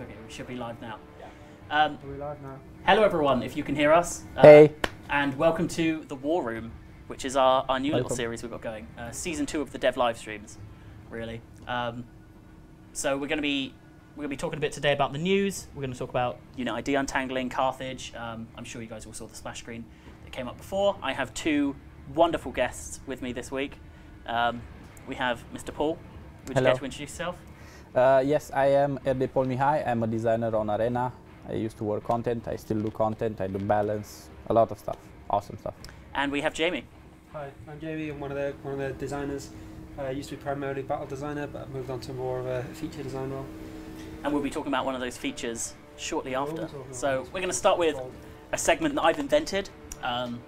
Okay, we should be live now. Are we live now? Hello everyone, if you can hear us. Hey. And welcome to the War Room, which is our new little Welcome. series we've got going. Season 2 of the Dev live streams, really. So we're going to be talking a bit today about the news. We're going to talk about unit ID untangling, Carthage. I'm sure you guys all saw the splash screen that came up before. I have two wonderful guests with me this week. We have Mr. Paul. Would you care to introduce yourself? Yes, I am Erde Paul Mihai. I'm a designer on Arena. I used to work content. I still do content. I do balance, a lot of stuff, awesome stuff. And we have Jamie. Hi, I'm Jamie. I'm one of the designers. I used to be primarily battle designer, but I've moved on to more of a feature design role. And we'll be talking about one of those features shortly after. So we're going to start with a segment that I've invented.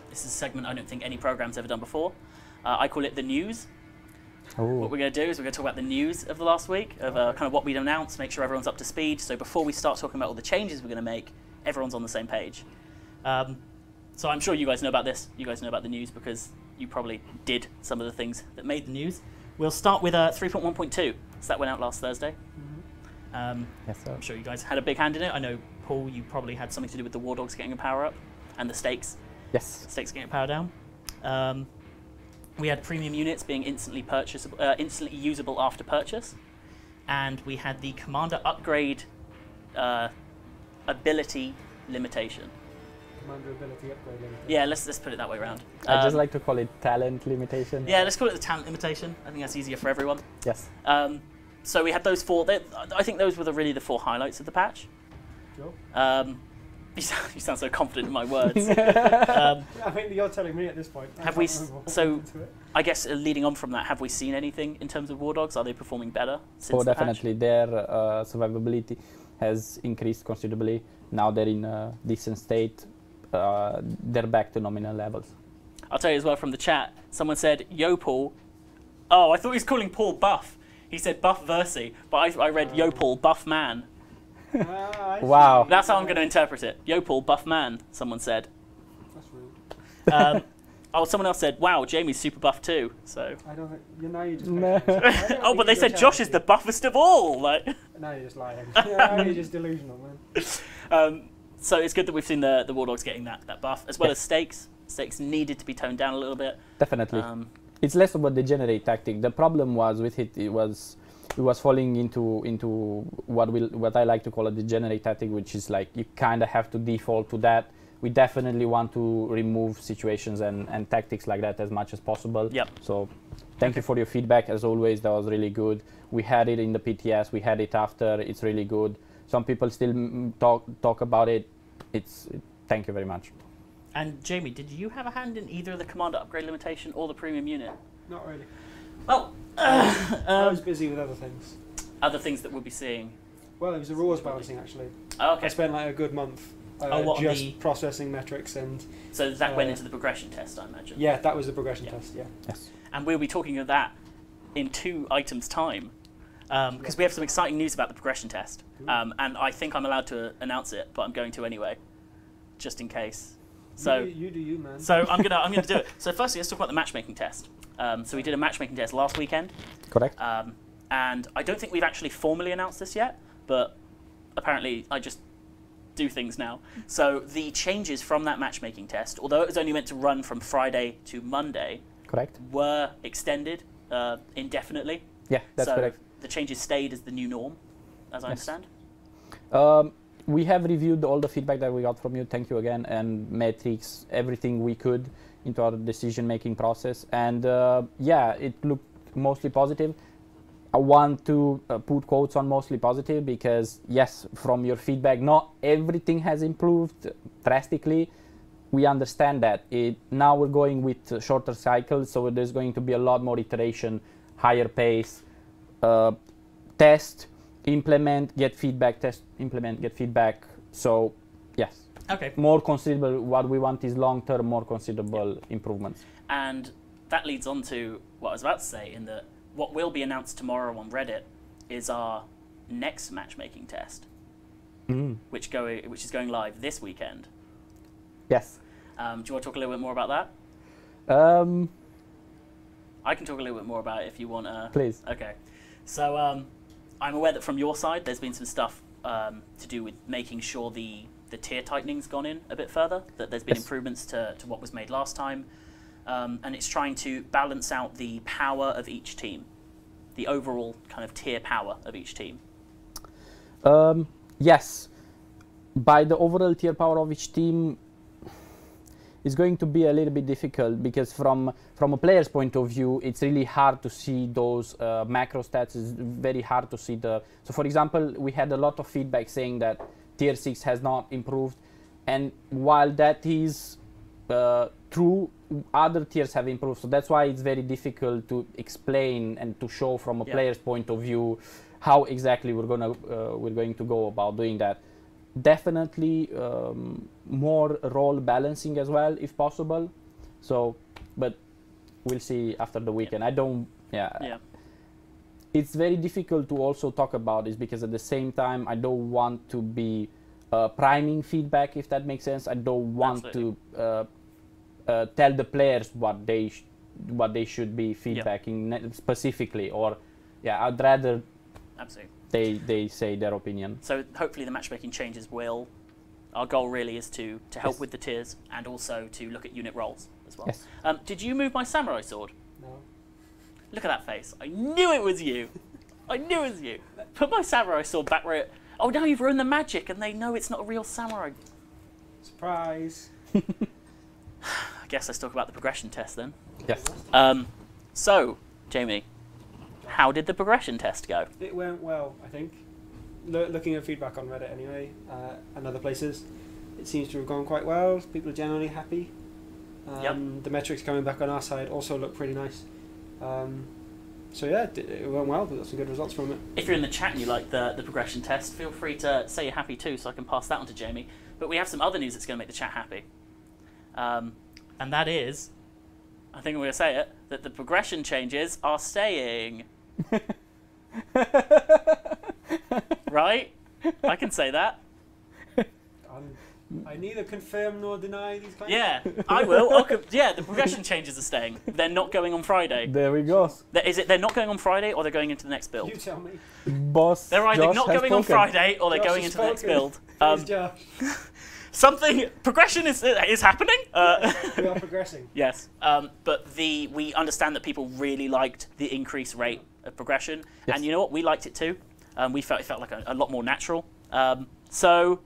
This is a segment I don't think any program's ever done before. I call it the news. Ooh. What we're going to do is we're going to talk about the news of the last week, of kind of what we'd announced, make sure everyone's up to speed. So before we start talking about all the changes we're going to make, everyone's on the same page. So I'm sure you guys know about this. You guys know about the news because you probably did some of the things that made the news. We'll start with 3.1.2. So that went out last Thursday. Yes, sir. I'm sure you guys had a big hand in it. I know, Paul, you probably had something to do with the War Dogs getting a power up and the stakes. Yes. Stakes getting a power down. We had premium units being instantly purchasable, instantly usable after purchase, and we had the commander upgrade ability limitation. Commander ability upgrade limitation. Yeah, let's put it that way around. I just like to call it talent limitation. Yeah, let's call it the talent limitation. I think that's easier for everyone. Yes. So we had those four. I think those were really the four highlights of the patch. Sure. You sound so confident in my words. I mean, you're telling me at this point. Have we? So, I guess leading on from that, have we seen anything in terms of War Dogs? Are they performing better since the definitely. patch? Their survivability has increased considerably. Now they're in a decent state. They're back to nominal levels. I'll tell you as well from the chat. Someone said, "Yo, Paul." Oh, I thought he was calling Paul Buff. He said Buff Versi, but I read Yo, Paul Buff Man. Wow. That's how I'm going to interpret it. Yo, Paul Buff Man. Someone said. That's rude. Oh, someone else said, "Wow, Jamie's super buff too." So. I don't think you're just. No. Oh, but they said Josh is the buffest of all. Like. Now you're just lying. Now you're just delusional, man. So it's good that we've seen the War Dogs getting that buff, as well as stakes. Stakes needed to be toned down a little bit. Definitely. It's less about the generate tactic. The problem was with it was falling into what I like to call a degenerate tactic, which is like you kind of have to default to that. We definitely want to remove situations and tactics like that as much as possible. Yep. So thank you for your feedback. As always, that was really good. We had it in the PTS. We had it after. It's really good. Some people still talk about it. Thank you very much. And Jamie, did you have a hand in either the commander upgrade limitation or the premium unit? Not really. Well, I was busy with other things. other things that we'll be seeing. Well, it was a rules balancing actually. Oh, okay. I spent like a good month just processing metrics and. So that went into the progression test, I imagine. Yeah, that was the progression test. Yeah. Yes. And we'll be talking of that in 2 items' time, because we have some exciting news about the progression test. And I think I'm allowed to announce it, but I'm going to anyway, just in case. So you do you, man. So I'm gonna do it. So firstly, let's talk about the matchmaking test. So we did a matchmaking test last weekend. Correct. And I don't think we've actually formally announced this yet, but apparently I just do things now. So the changes from that matchmaking test, although it was only meant to run from Friday to Monday, correct, were extended indefinitely. Yeah, that's correct. The changes stayed as the new norm, as I understand. We have reviewed all the feedback that we got from you. Thank you again, and metrics, everything we could into our decision-making process. And yeah, it looked mostly positive. I want to put quotes on mostly positive because, yes, from your feedback, not everything has improved drastically. We understand that. Now we're going with shorter cycles, so there's going to be a lot more iteration, higher pace, test, implement, get feedback, test, implement, get feedback. So, yes. Okay. More considerable. What we want is long-term, more considerable improvements. And that leads on to what I was about to say, in that what will be announced tomorrow on Reddit is our next matchmaking test, which is going live this weekend. Yes. Do you want to talk a little bit more about that? I can talk a little bit more about it if you want. Please. Okay. So I'm aware that from your side, there's been some stuff to do with making sure the tier tightening's gone in a bit further, that there's been improvements to what was made last time. And it's trying to balance out the power of each team, the overall kind of tier power of each team. Yes. By the overall tier power of each team, it's going to be a little bit difficult because from a player's point of view, it's really hard to see those macro stats. It's very hard to see the... So for example, we had a lot of feedback saying that tier 6 has not improved. And while that is true, other tiers have improved. So that's why it's very difficult to explain and to show from a player's point of view how exactly we're going to go about doing that. Definitely more role balancing as well, if possible. So, but we'll see after the weekend. I don't, It's very difficult to also talk about this because at the same time, I don't want to be priming feedback, if that makes sense. I don't want to tell the players what they should be feedbacking specifically, or I'd rather they say their opinion. So hopefully the matchmaking changes will. Our goal really is to help with the tiers and also to look at unit roles as well. Yes. Did you move my samurai sword? No. Look at that face. I knew it was you. I knew it was you. Put my samurai sword back where it... Oh, now you've ruined the magic and they know it's not a real samurai. Surprise. I guess let's talk about the progression test then. Yes. So, Jamie, how did the progression test go? It went well, I think. Looking at feedback on Reddit anyway, and other places, it seems to have gone quite well. People are generally happy. The metrics coming back on our side also look pretty nice. So yeah, it went well. We got some good results from it. If you're in the chat and you like the progression test, feel free to say you're happy too, so I can pass that on to Jamie. But we have some other news that's going to make the chat happy. And that is, I think I'm going to say it, that the progression changes are staying. Right? I can say that. I neither confirm nor deny these claims. Yeah, I will. The progression changes are staying. They're not going on Friday. There we go. They're not going on Friday or they're going into the next build? You tell me. Boss. They're either Josh not has going on spoken. Friday or they're Josh going has into the next spoken. build. Josh. Progression is happening. We are progressing. Yes, but we understand that people really liked the increased rate of progression, and you know what? We liked it too. We felt it felt like a lot more natural. So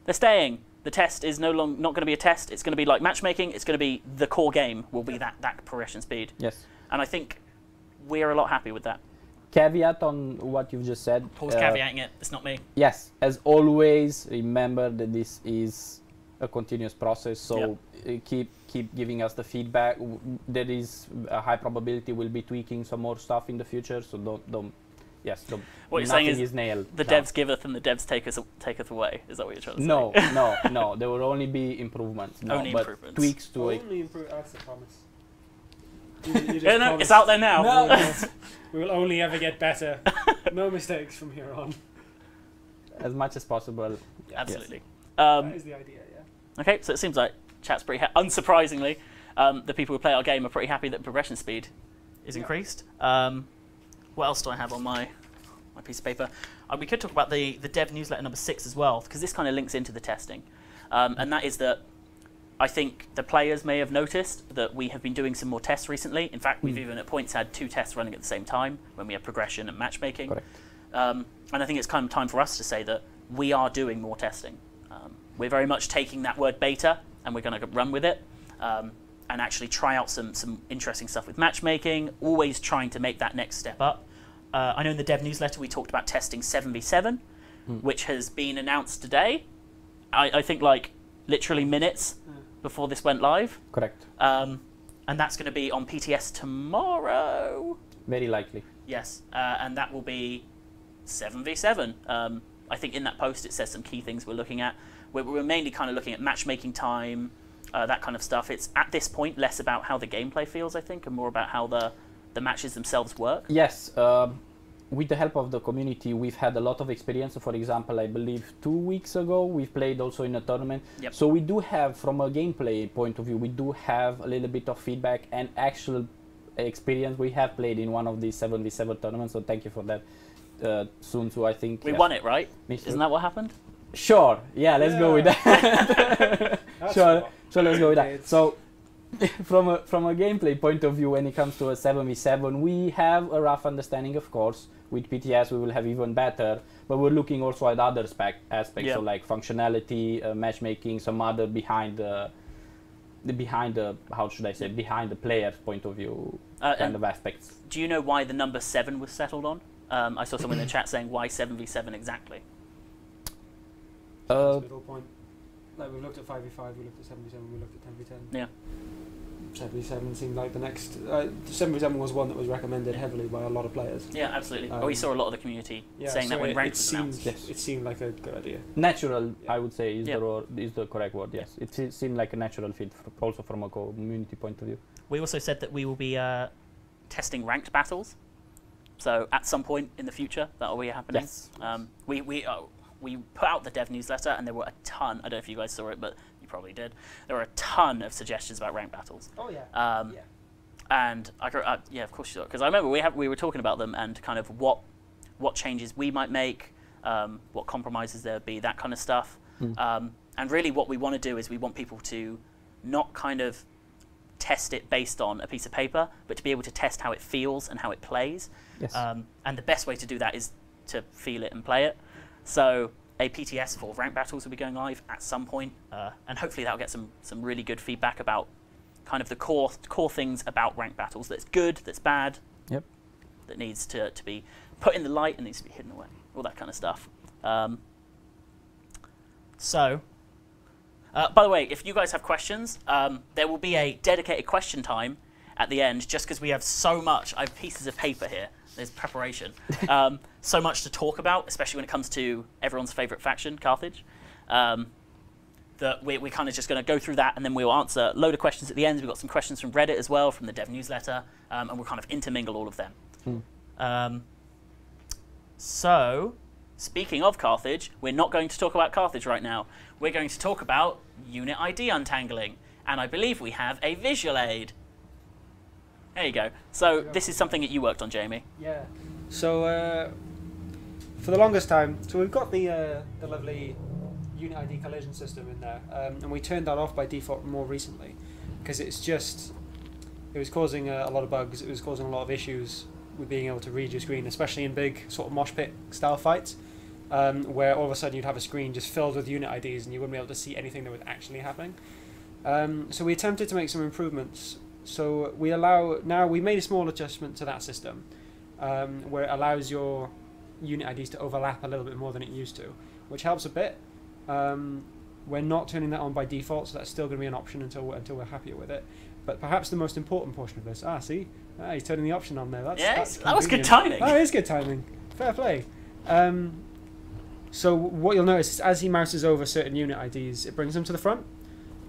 they're staying. The test is not going to be a test. It's going to be like matchmaking. It's going to be the core game. Will be that progression speed. Yes. And I think we're a lot happy with that. Caveat on what you've just said. Paul's caveating it. It's not me. Yes, as always, remember that this is a continuous process. So keep giving us the feedback. There is a high probability we'll be tweaking some more stuff in the future. So don't. Yes. What you're saying is nailed. The devs giveth and the devs taketh away. Is that what you're trying to say? No. There will only be improvements. No, Only but improvements. Tweaks to it. Only improve. That's the promise. It's out there now. No, we will only ever get better. No mistakes from here on. As much as possible. Absolutely. That is the idea, yeah. Okay, so it seems like chat's pretty unsurprisingly, the people who play our game are pretty happy that progression speed is increased. What else do I have on my piece of paper? We could talk about the dev newsletter number 6 as well, because this kind of links into the testing. And that is that I think the players may have noticed that we have been doing some more tests recently. In fact, we've even at points had 2 tests running at the same time when we have progression and matchmaking. Correct. And I think it's kind of time for us to say that we are doing more testing. We're very much taking that word beta and we're going to run with it and actually try out some interesting stuff with matchmaking, always trying to make that next step up. I know in the dev newsletter we talked about testing 7v7, which has been announced today. I think like literally minutes before this went live. Correct. And that's going to be on PTS tomorrow. Very likely. Yes, and that will be 7v7. I think in that post it says some key things we're looking at. We're mainly kind of looking at matchmaking time, that kind of stuff. It's at this point less about how the gameplay feels, I think, and more about how the matches themselves work. Yes. With the help of the community, we've had a lot of experience. So for example, I believe 2 weeks ago, we've played also in a tournament. Yep. So we do have, from a gameplay point of view, we do have a little bit of feedback and actual experience. We have played in one of these 7v7 tournaments, so thank you for that. Sun Tzu, I think. We won it, right? Isn't that what happened? Sure. Yeah, let's go with that. Sure, let's go with that. So, from a gameplay point of view, when it comes to a 7v7, we have a rough understanding, of course. With PTS, we will have even better. But we're looking also at other aspects, so like functionality, matchmaking, some other behind the how should I say, behind the player's point of view kind of aspects. Do you know why the number 7 was settled on? I saw someone in the chat saying why 7v7 exactly. That's a middle point. Like we looked at 5v5, we looked at 7v7, we looked at 10v10. Yeah. 7v7 seemed like the next. 7v7 was one that was recommended heavily by a lot of players. Yeah, absolutely. We saw a lot of the community saying that when ranked was announced. It seemed like a good idea. Natural, I would say, is the correct word. Yes, it seemed like a natural fit, also from a community point of view. We also said that we will be testing ranked battles. So at some point in the future, that will be happening. Yes. We put out the dev newsletter, and there were a ton. I don't know if you guys saw it, but you probably did. There were a ton of suggestions about ranked battles. Oh yeah. Yeah. And yeah, of course you saw it, because I remember we were talking about them and kind of what changes we might make, what compromises there would be, that kind of stuff. And really, what we want to do is we want people to not kind of test it based on a piece of paper, but to be able to test how it feels and how it plays. Yes. And the best way to do that is to feel it and play it. So a PTS for ranked battles will be going live at some point, and hopefully that'll get some really good feedback about kind of the core things about ranked battles that's good, that's bad, that needs to be put in the light and needs to be hidden away, all that kind of stuff. By the way, if you guys have questions, there will be a dedicated question time at the end, just because we have so much. I have pieces of paper here. There's preparation. So much to talk about, especially when it comes to everyone's favourite faction, Carthage. That we're kind of just going to go through that, and then we'll answer a load of questions at the end. We've got some questions from Reddit as well, from the dev newsletter, and we'll kind of intermingle all of them. So, speaking of Carthage, we're not going to talk about Carthage right now. We're going to talk about unit ID untangling, and I believe we have a visual aid. There you go. So this is something that you worked on, Jamie. Yeah. So for the longest time, so we've got the lovely unit ID collision system in there, and we turned that off by default more recently because it was causing a lot of bugs. It was causing a lot of issues with being able to read your screen, especially in big sort of mosh pit style fights, where all of a sudden you'd have a screen just filled with unit IDs and you wouldn't be able to see anything that was actually happening. So we attempted to make some improvements. So we made a small adjustment to that system, where it allows your unit IDs to overlap a little bit more than it used to, which helps a bit. We're not turning that on by default, so that's still going to be an option until we're happier with it. But perhaps the most important portion of this, he's turning the option on there. That's that was good timing. Oh, it is good timing. Fair play. So what you'll notice is as he mouses over certain unit IDs, it brings them to the front.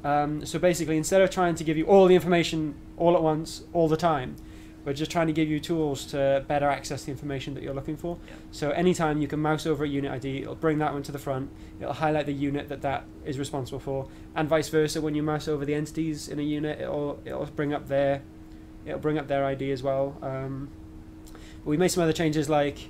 So basically, instead of trying to give you all the information all at once, all the time, we're just trying to give you tools to better access the information that you're looking for. Yeah. So anytime you can mouse over a unit ID, it'll bring that one to the front, it'll highlight the unit that is responsible for, and vice versa. When you mouse over the entities in a unit, it'll bring up their ID as well. We made some other changes like,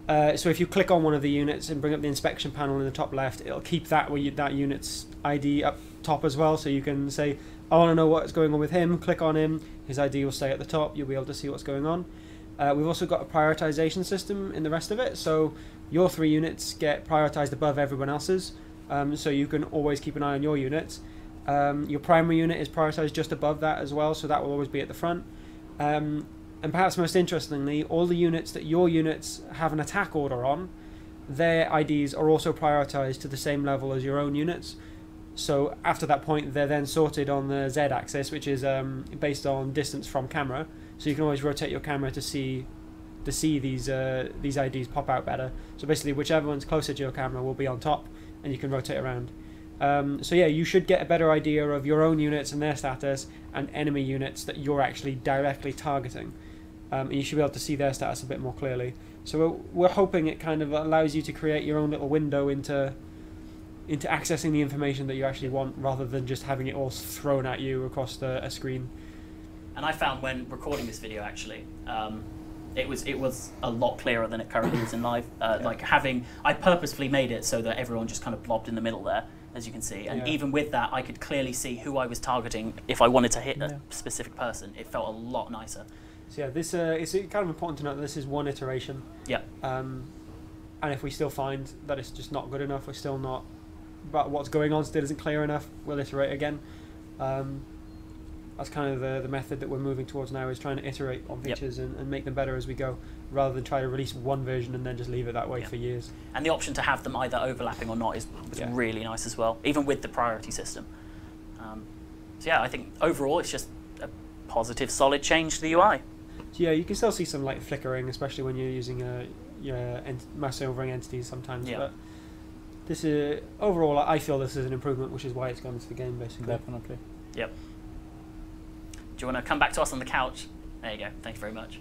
so if you click on one of the units and bring up the inspection panel in the top left, it'll keep that unit's ID up top as well, so you can say, I want to know what's going on with him, click on him, his ID will stay at the top, you'll be able to see what's going on. We've also got a prioritization system in the rest of it, so your 3 units get prioritized above everyone else's, so you can always keep an eye on your units. Your primary unit is prioritized just above that as well, so that will always be at the front. And perhaps most interestingly, all the units that your units have an attack order on, their IDs are also prioritized to the same level as your own units. So after that point, they're then sorted on the Z-axis, which is based on distance from camera. So you can always rotate your camera to see these IDs pop out better. So basically, whichever one's closer to your camera will be on top, and you can rotate around. So yeah, you should get a better idea of your own units and their status, and enemy units that you're actually directly targeting. And you should be able to see their status a bit more clearly. So we're hoping it kind of allows you to create your own little window into accessing the information that you actually want, rather than just having it all thrown at you across a screen. And I found when recording this video, actually, it was a lot clearer than it currently is in live. Like I purposefully made it so that everyone just kind of blobbed in the middle there, as you can see. And even with that, I could clearly see who I was targeting if I wanted to hit a specific person. It felt a lot nicer. So yeah, this it's kind of important to note that this is one iteration. Yeah. And if we still find that it's just not good enough, we're still not, but what's going on still isn't clear enough, we'll iterate again. That's kind of the method that we're moving towards now, is trying to iterate on features and make them better as we go, rather than try to release one version and then just leave it that way for years. And the option to have them either overlapping or not was really nice as well, even with the priority system. So yeah, I think overall it's just a positive, solid change to the UI. So yeah, you can still see some like flickering, especially when you're using mass overlaying entities sometimes. Yeah. But this is overall, I feel this is an improvement, which is why it's gone into the game basically. Definitely. Yep. Do you want to come back to us on the couch? There you go. Thank you very much.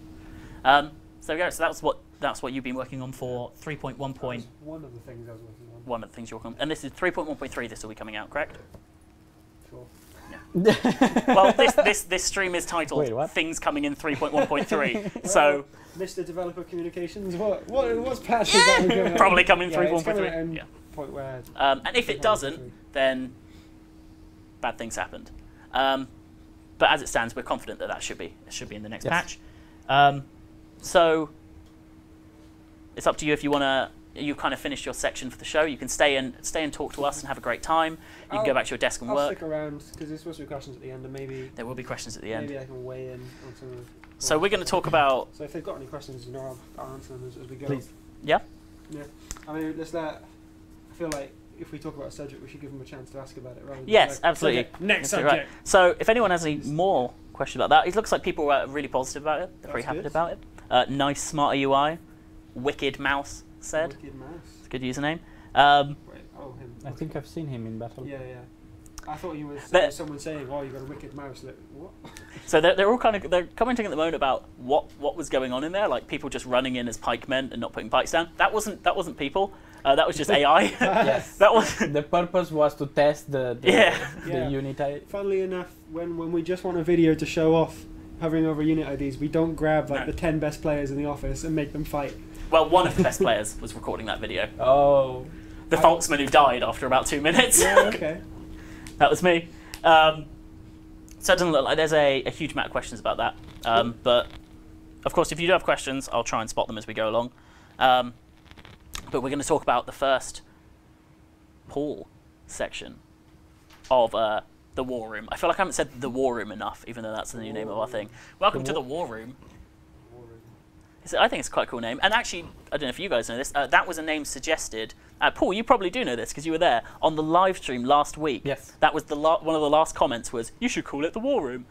So there we go. So that's what you've been working on for 3.1. One of the things I was working on. One of the things you're working on, and this is 3.1.3. This will be coming out, correct? Sure. Yeah. Well, this stream is titled "Things Coming in 3.1.3." So, Mr. Developer Communications, what's patch is that going on? Probably coming in 3.1.3. Yeah. Point where. And if it doesn't, then bad things happened. But as it stands, we're confident that should be in the next patch. So it's up to you if you want to. You kind of finished your section for the show. You can stay and talk to us and have a great time. You can go back to your desk and work. I'll stick around because there's supposed to be questions at the end, and maybe there will be questions at the end. Maybe I can weigh in on some of. So we're going to talk about. So if they've got any questions, I'll answer them as we go. Please. Yeah. Yeah. I mean, I feel like if we talk about a subject, we should give them a chance to ask about it. Rather than absolutely. Next subject. Right. So if anyone has any more questions about that, it looks like people were really positive about it. They're very happy about it. Nice, smarter UI. Wicked Mouse said. Wicked Mouse. It's a good username. Wait, him. I think I've seen him in battle. Yeah. I thought he was someone saying, "Oh, you got a wicked mouse." Like, what? So they're all they're commenting at the moment about what was going on in there, like people just running in as pikemen and not putting pikes down. That wasn't people. That was just AI. Yes. That was the purpose was to test the unit ID. Funnily enough, when we just want a video to show off hovering over unit IDs, we don't grab the 10 best players in the office and make them fight. Well, one of the best players was recording that video. Oh. The Folksman who died after about 2 minutes. Yeah, okay. That was me. So it doesn't look like there's a huge amount of questions about that. But, of course, if you do have questions, I'll try and spot them as we go along. But we're going to talk about the first pool section of the War Room. I feel like I haven't said the War Room enough, even though that's the new name of our thing. Welcome to the War Room. I think it's quite a cool name. And actually, I don't know if you guys know this, that was a name suggested. Paul, you probably do know this because you were there on the live stream last week. Yes. That was one of the last comments was, you should call it the War Room.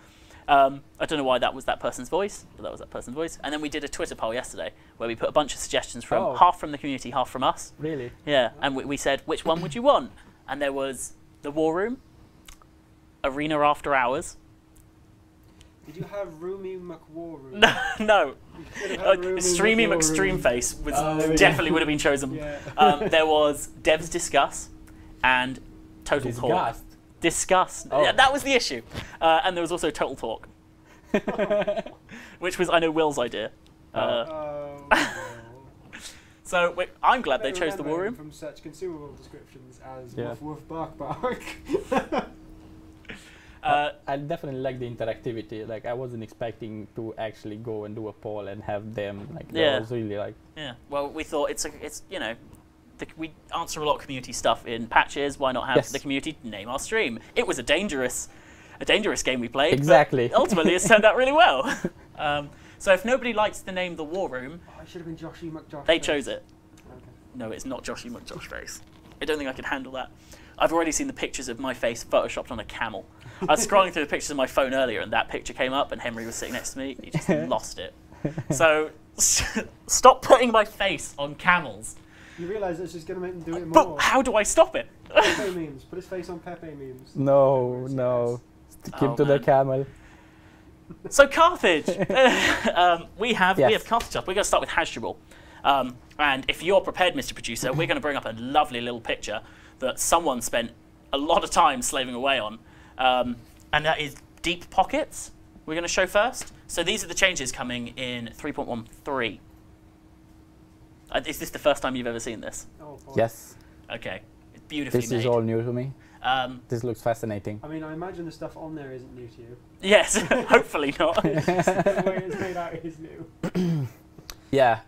I don't know why that was that person's voice, but that was that person's voice. And then we did a Twitter poll yesterday where we put a bunch of suggestions from half from the community, half from us. Really? Yeah. And we said, which one would you want? And there was the War Room, Arena After Hours. Did you have Roomy McWar Room? No. Streamy McStreamface was definitely would have been chosen. Yeah. There was Devs Discuss and Total Talk. Discuss. Oh. Yeah, that was the issue. And there was also Total Talk, which was, I know, Will's idea. So I'm glad they chose the War Room. From such consumable descriptions as Woof Woof Bark Bark. I definitely like the interactivity. Like I wasn't expecting to actually go and do a poll and have them like. That was really like. Yeah. Well, we thought it's we answer a lot of community stuff in patches. Why not have the community name our stream? It was a dangerous game we played. Exactly. But ultimately, it's turned out really well. So if nobody likes the name The War Room, it should have been Joshy McJosh. They chose it. Okay. No, it's not Joshy McJoshface. I don't think I can handle that. I've already seen the pictures of my face photoshopped on a camel. I was scrolling through the pictures of my phone earlier, and that picture came up, and Henry was sitting next to me. He just lost it. So stop putting my face on camels. You realise it's just going to make them do it more. more. But how do I stop it? Pepe memes. Put his face on Pepe memes. No. Keep to the camel. So Carthage. We have Carthage up. We're going to start with Hasdrubal. And if you're prepared, Mr. Producer, we're going to bring up a lovely little picture that someone spent a lot of time slaving away on. And that is Deep Pockets we're going to show first. So these are the changes coming in 3.13. Is this the first time you've ever seen this? Oh, boy. Yes. Okay. It's beautifully This made. is all new to me. This looks fascinating. I mean, I imagine the stuff on there isn't new to you. Yes, hopefully not. The way it's made out is new. Yeah.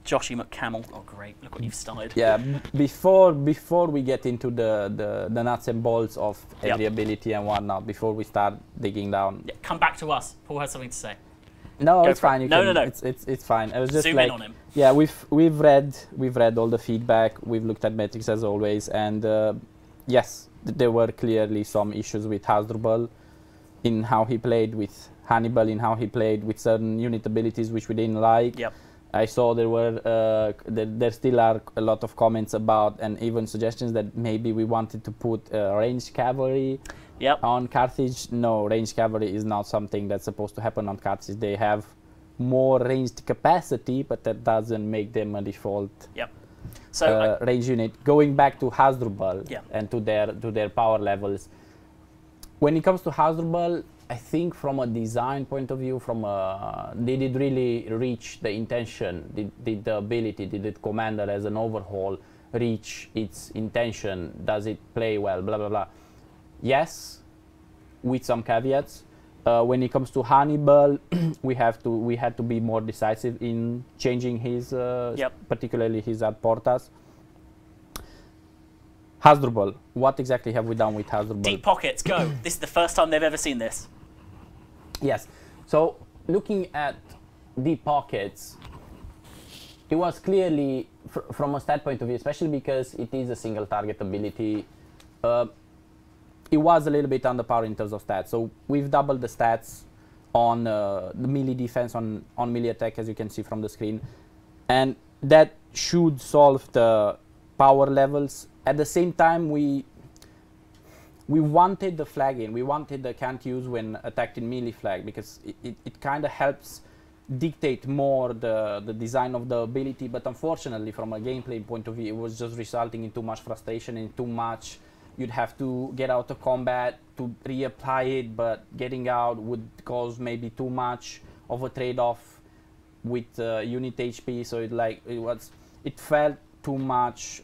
Joshy McCamel. Oh, great. Look what you've started. Yeah, before we get into the nuts and bolts of every ability and whatnot, before we start digging down. Yeah, come back to us. Paul has something to say. No, Go it's for it. fine. You No, can, no, no. It's fine. I was just Zoom like, in on him. yeah, we've read all the feedback. We've looked at metrics as always, and yes, there were clearly some issues with Hasdrubal in how he played, with Hannibal in how he played, with certain unit abilities which we didn't like. Yep. I saw there were there still are a lot of comments about, and even suggestions that maybe we wanted to put ranged cavalry on Carthage. No, ranged cavalry is not something that's supposed to happen on Carthage. They have more ranged capacity, but that doesn't make them a default So range unit. Going back to Hasdrubal Yeah. and to their power levels, when it comes to Hasdrubal, I think from a design point of view, did it really reach the intention? Did the ability, did the commander as an overhaul reach its intention? Does it play well? Blah blah blah. Yes, with some caveats. When it comes to Hannibal, we had to be more decisive in changing his, particularly his ad portas. Hasdrubal, what exactly have we done with Hasdrubal? deep pockets, go. This is the first time they've ever seen this. Yes. So looking at deep pockets, it was clearly, from a stat point of view, especially because it is a single target ability, it was a little bit underpowered in terms of stats. So we've doubled the stats on the melee defense, on melee attack, as you can see from the screen. And that should solve the power levels. At the same time, we wanted the flagging. We wanted the can't use when attacked in melee flag, because it kind of helps dictate more the design of the ability. But unfortunately, from a gameplay point of view, it was just resulting in too much frustration and too much. You'd have to get out of combat to reapply it, but getting out would cause maybe too much of a trade-off with unit HP. So it felt too much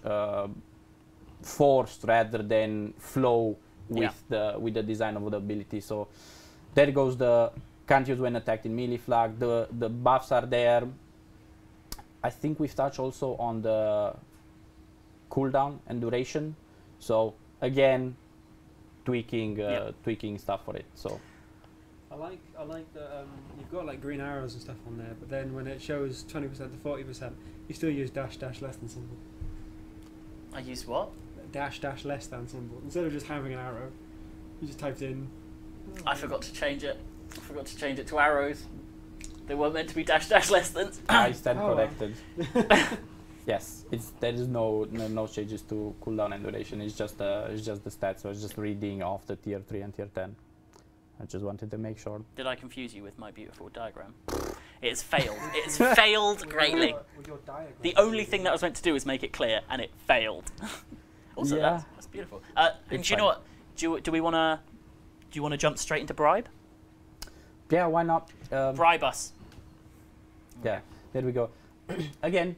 forced rather than flow with the design of the ability. So there goes the can't use when attacked in melee flag. The buffs are there. I think we've touched also on the cooldown and duration. So again, tweaking stuff for it. So I like that you've got like green arrows and stuff on there, but then when it shows 20% to 40%, you still use dash less than symbol. I used what? Dash less than symbol. Instead of just having an arrow, you just typed in. I forgot to change it. I forgot to change it to arrows. They weren't meant to be dash less than. I stand corrected. Yes, there is no changes to cooldown and duration. It's just the stats. So it's just reading off the tier 3 and tier 10. I just wanted to make sure. Did I confuse you with my beautiful diagram? It's failed. It's failed greatly. With your diagram. The only thing that I was meant to do was make it clear, and it failed. Also, Yeah. that's beautiful. And do you know what? Do you want to jump straight into Bribe? Yeah, why not? Bribe us. Yeah, there we go. Again,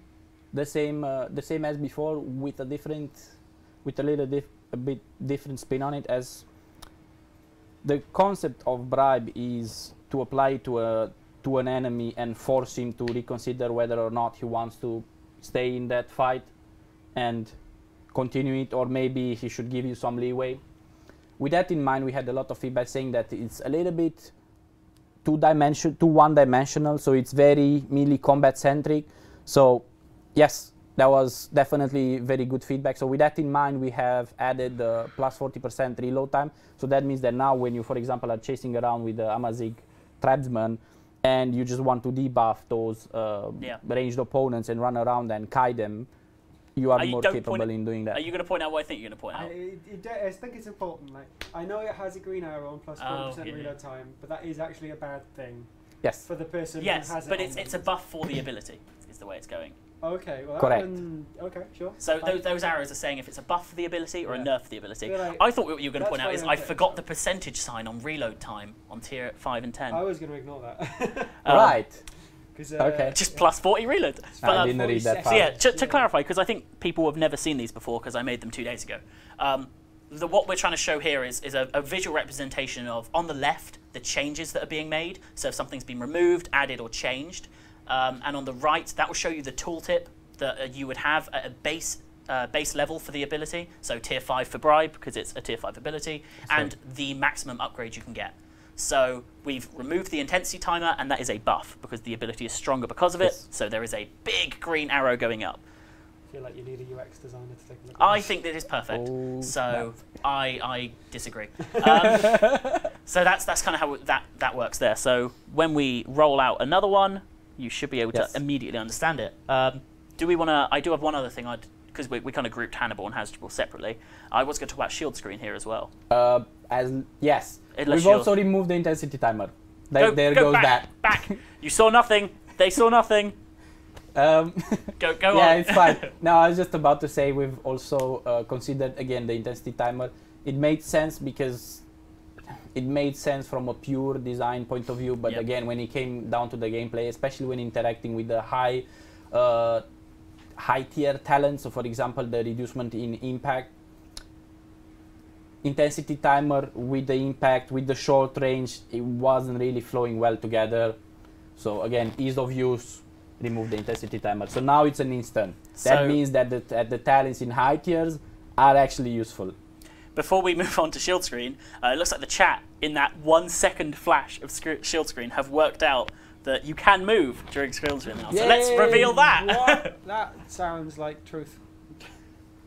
the same as before, with a bit different spin on it. As the concept of bribe is to apply to an enemy and force him to reconsider whether or not he wants to stay in that fight and continue it, or maybe he should give you some leeway. With that in mind, we had a lot of feedback saying that it's a little bit too one-dimensional, so it's very melee combat centric. So yes, that was definitely very good feedback. So with that in mind, we have added the plus 40% reload time. So that means that now when you, for example, are chasing around with the Amazigh tribesman and you just want to debuff those ranged opponents and run around and kite them, you are more capable in doing that. Are you going to point out what I think you're going to point out? I think it's important. Like, I know it has a green arrow on plus 40% reload time, but that is actually a bad thing. Yes. For the person who has it. Yes, but it's a buff for the ability, is the way it's going. Okay, well, Correct. Okay, sure. So those arrows are saying if it's a buff for the ability or a nerf for the ability. Like, I thought what you were going to point out is I forgot so. the percentage sign on reload time on tier 5 and 10. I was going to ignore that. Right. Okay. Just plus 40 reload. I didn't read that So part. yeah, to clarify, because I think people have never seen these before because I made them 2 days ago. What we're trying to show here is a visual representation of, on the left, the changes that are being made. So if something's been removed, added, or changed. And on the right, that will show you the tooltip that you would have at a base level for the ability. So tier 5 for Bribe, because it's a tier 5 ability, and the maximum upgrade you can get. So we've removed the intensity timer, and that is a buff, because the ability is stronger because of it. So there is a big green arrow going up. I feel like you need a UX designer to take a look at I this. think that is perfect. Oh, So I disagree. So that's kind of how that works there. So when we roll out another one, you should be able to immediately understand it. Do we want to? I do have one other thing, because we kind of grouped Hannibal and Hasdrubal separately. I was going to talk about shield screen here as well. Yes. Unless We've also removed the intensity timer. There go goes that. back. You saw nothing. They saw nothing. Go on. Yeah, it's fine. Now, I was just about to say we've also considered, again, the intensity timer. It made sense because it made sense from a pure design point of view, but again, when it came down to the gameplay, especially when interacting with the high tier talents, so for example, the reducement in impact, intensity timer with the impact, with the short range, it wasn't really flowing well together. So again, ease of use, remove the intensity timer. So now it's an instant. That means that the talents in high tiers are actually useful. Before we move on to shield screen, it looks like the chat in that 1 second flash of shield screen have worked out that you can move during shield screen now. So let's reveal that. What? That sounds like truth.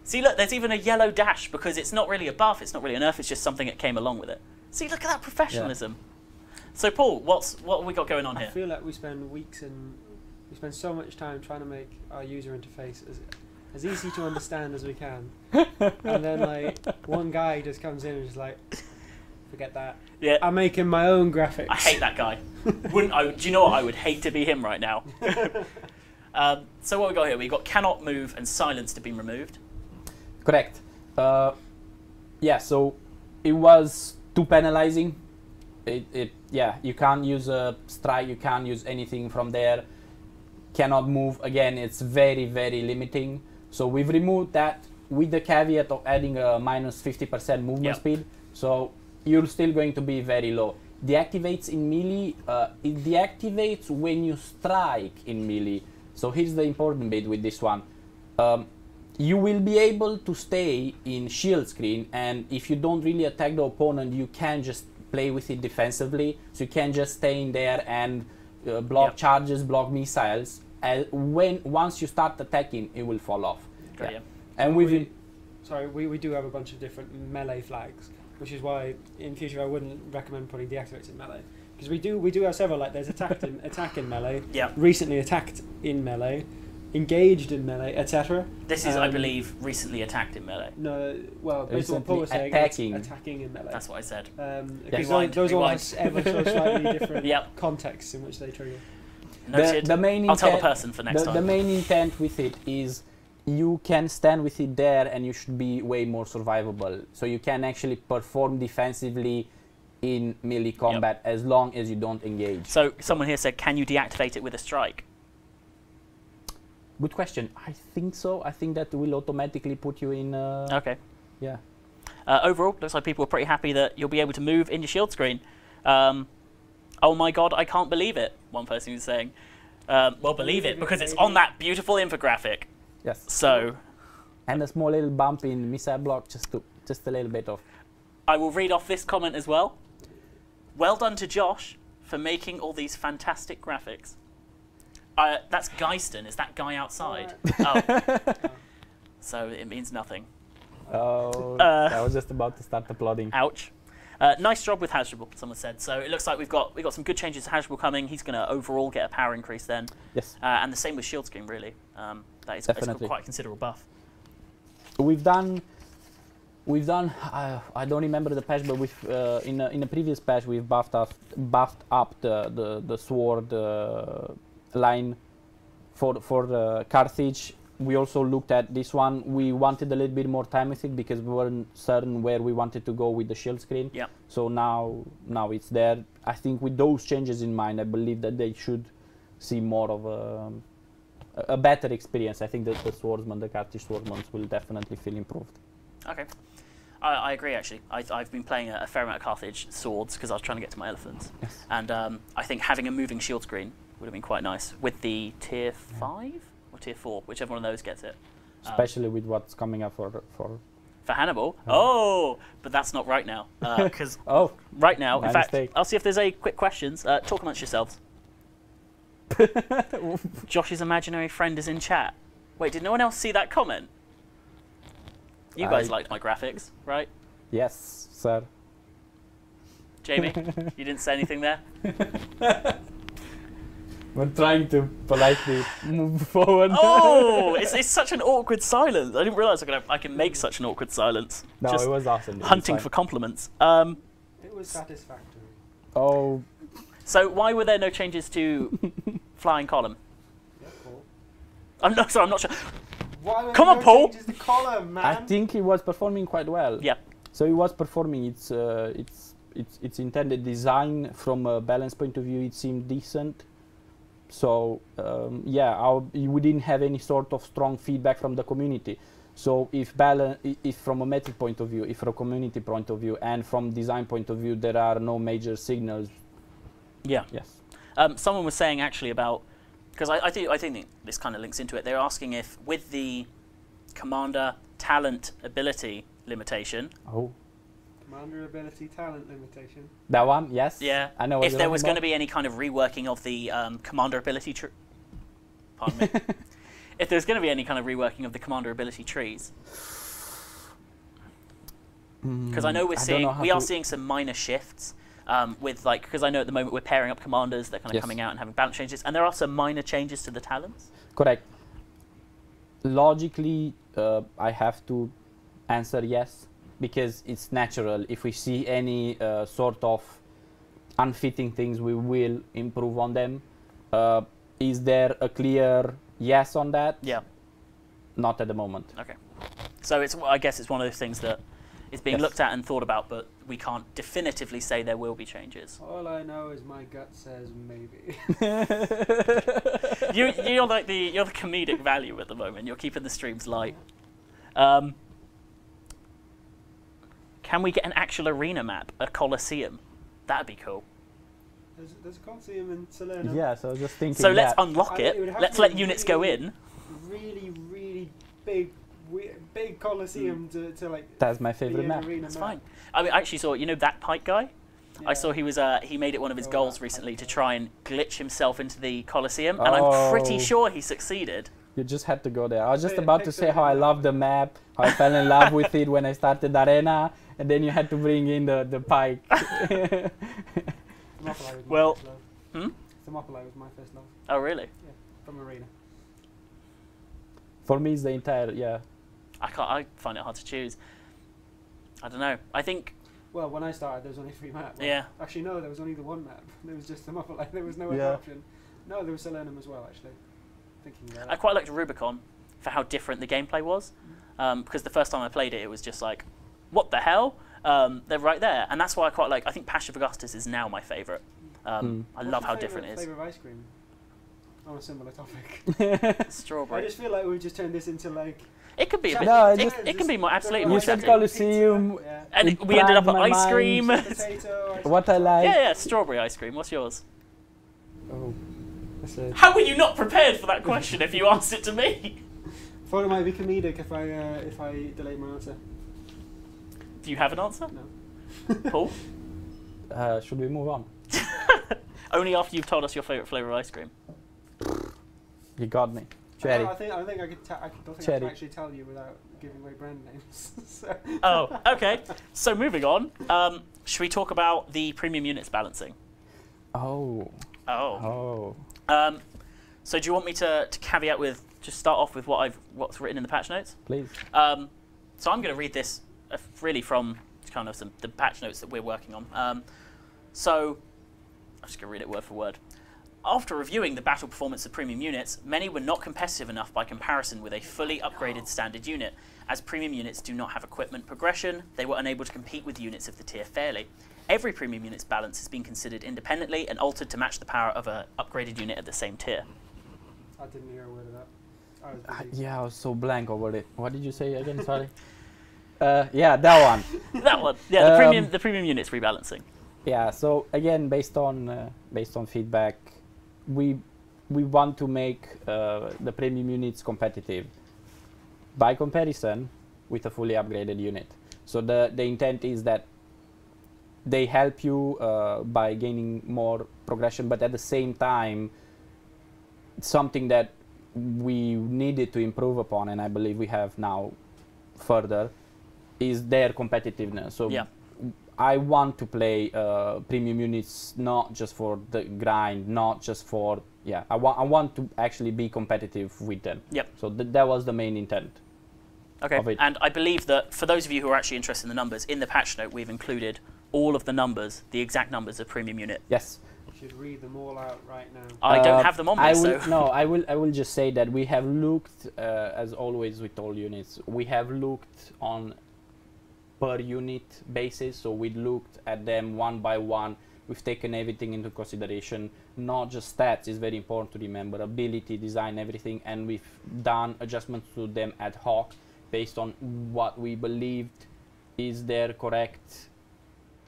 See, look, there's even a yellow dash because it's not really a buff, it's not really a nerf, it's just something that came along with it. See, look at that professionalism. Yeah. So, Paul, what have we got going on here? I feel like we spend so much time trying to make our user interface as easy to understand as we can, and then like one guy just comes in and is like, forget that. Yeah. I'm making my own graphics. I hate that guy. Wouldn't I? Do you know what? I would hate to be him right now. So what we got here? We got cannot move and silence to be removed. Correct. Yeah. So it was too penalizing. You can't use a strike. You can't use anything from there. Cannot move. Again, it's very, very limiting. So we've removed that with the caveat of adding a minus 50% movement speed. So you're still going to be very low. Deactivates in melee. It deactivates when you strike in melee. So here's the important bit with this one. You will be able to stay in shield screen, and if you don't really attack the opponent, you can just play with it defensively. So you can just stay in there and block charges, block missiles. Once you start attacking, it will fall off. Great, yeah. And we do have a bunch of different melee flags, which is why in future I wouldn't recommend putting deactivates in melee, because we do have several. Like there's attack in melee, recently attacked in melee, engaged in melee, etc. This is, I believe, recently attacked in melee. No, well, based on what Paul was saying, attacking in melee. That's what I said. Because those all have ever so slightly different contexts in which they trigger. Noted. The main I'll tell the person for next time. The main intent with it is you can stand with it there and you should be way more survivable. So you can actually perform defensively in melee combat as long as you don't engage. So someone here said, can you deactivate it with a strike? Good question. I think so. I think that will automatically put you in... okay. Yeah. Overall, looks like people are pretty happy that you'll be able to move in your shield screen. Oh my god, I can't believe it, one person was saying. Well, believe it, because it's on that beautiful infographic. Yes. So... And a small little bump in missile block, just a little bit of... I will read off this comment as well. Well done to Josh for making all these fantastic graphics. That's Geiston, is that guy outside? Oh. So it means nothing. Oh, I was just about to start applauding. Ouch. Nice job with Hasdrubal, someone said. So it looks like we've got some good changes to Hasdrubal coming. He's going to overall get a power increase then. Yes. And the same with shield screen, really. That is quite a considerable buff. We've done. I don't remember the patch, but in a previous patch we've buffed up the sword line for the Carthage, we also looked at this one. We wanted a little bit more time with it because we weren't certain where we wanted to go with the shield screen. Yeah. So now it's there. I think with those changes in mind, I believe that they should see more of a better experience. I think that the swordsman, the Carthage swordsman, will definitely feel improved. Okay. I agree, actually. I've been playing a fair amount of Carthage swords because I was trying to get to my elephants. Yes. And I think having a moving shield screen would have been quite nice with the tier 5 or tier 4, whichever one of those gets it. Especially with what's coming up for Hannibal? Oh, but that's not right now. Because right now, in fact, I'll see if there's any quick questions. Talk amongst yourselves. Josh's imaginary friend is in chat. Wait, did no one else see that comment? You guys liked my graphics, right? Yes, sir. Jamie, you didn't say anything there? We're trying to politely move forward. Oh, it's such an awkward silence. I didn't realise I can make such an awkward silence. No, Just it was awesome. hunting for compliments. It was satisfactory. Oh. So why were there no changes to flying column? Yeah, Paul. I'm not sure. Why were Come there on, no Paul. changes to column, man? I think he was performing quite well. Yeah. So he was performing. Its intended design from a balance point of view, it seemed decent. So yeah, we didn't have any sort of strong feedback from the community. So if from a metric point of view, if from a community point of view, and from design point of view, there are no major signals. Yeah. Yes. Someone was saying actually about, because I think this kind of links into it. They're asking if with the commander talent ability limitation. Oh. Commander ability talent limitation. That one, yes. Yeah. I know. What if there was going to be any kind of reworking of the commander ability tree. Pardon me. If there's going to be any kind of reworking of the commander ability trees. Because I know we are seeing some minor shifts. With because I know at the moment we're pairing up commanders, they're kind of coming out and having balance changes, and there are some minor changes to the talents. Correct. Logically, I have to answer yes, because it's natural. If we see any sort of unfitting things, we will improve on them. Is there a clear yes on that? Yeah. Not at the moment. Okay. So I guess it's one of those things that is being looked at and thought about, but we can't definitively say there will be changes. All I know is my gut says maybe. You're like you're the comedic value at the moment. You're keeping the streams light. Can we get an actual arena map, a Colosseum? That'd be cool. There's a Colosseum in Salerno. Yeah, so I was just thinking. So let's unlock it. Let's let units go in. Really, really big Colosseum to like. That's my favorite map. That's fine. I mean, I actually saw, that Pike guy? Yeah. I saw he was he made it one of his goals recently to try and glitch himself into the Colosseum, and I'm pretty sure he succeeded. You just had to go there. I was just about to say how I love the map, how I fell in love with it when I started Arena, and then you had to bring in the Pike. Well, Thermopylae was my first love. Oh, really? Yeah, from Arena. For me, it's the entire, yeah. I find it hard to choose. I don't know. I think. Well, when I started, there was only 3 maps. Yeah. Actually, no, there was only the 1 map. There was just Thermopylae. There was no other option. No, there was Salernum as well, actually. Thinking about it. I quite liked Rubicon for how different the gameplay was. Because the first time I played it, it was just like, what the hell? They're right there. And that's why I quite like. I think Passion of Augustus is now my favourite. I love how different it is. Flavour of ice cream? On a similar topic. Strawberry. I just feel like we just turned this into like. It could be a bit. No, it can be more absolutely. You said Colosseum. Yeah. And we ended up at ice cream. Potato, What I like. Yeah, strawberry ice cream. What's yours? Oh, that's it. How were you not prepared for that question if you asked it to me? Thought it might be comedic if I delayed my answer. Do you have an answer? No. Paul? Should we move on? Only after you've told us your favourite flavour of ice cream. You got me. Cherry. I think I can actually tell you without giving away brand names. So. Oh, okay. So moving on, should we talk about the premium units balancing? Oh. Oh. So do you want me to caveat with, just start off with what's written in the patch notes? Please. So I'm going to read this really from kind of the patch notes that we're working on. So I'm just going to read it word for word. After reviewing the battle performance of premium units, many were not competitive enough by comparison with a fully upgraded standard unit. As premium units do not have equipment progression, they were unable to compete with units of the tier fairly. Every premium unit's balance has been considered independently and altered to match the power of an upgraded unit at the same tier. I didn't hear a word of that. I was Yeah, I was so blank over it. What did you say again? Sorry. Yeah, that one. That one. Yeah, the premium units rebalancing. Yeah. So again, based on feedback, we want to make the premium units competitive by comparison with a fully upgraded unit. So the intent is that they help you by gaining more progression, but at the same time, something that we needed to improve upon, and I believe we have now further, is their competitiveness. So yeah. I want to play premium units not just for the grind, not just for, yeah, I want to actually be competitive with them. Yep. So that was the main intent. Okay, and I believe that for those of you who are actually interested in the numbers, in the patch note we've included all of the numbers, the exact numbers of premium unit. Yes. You should read them all out right now. I don't have them on me, so... No, I will just say that we have looked, as always with all units, we have looked on per unit basis, so we looked at them one by one. We've taken everything into consideration, not just stats, is very important to remember, ability, design, everything, and we've done adjustments to them ad hoc based on what we believed is their correct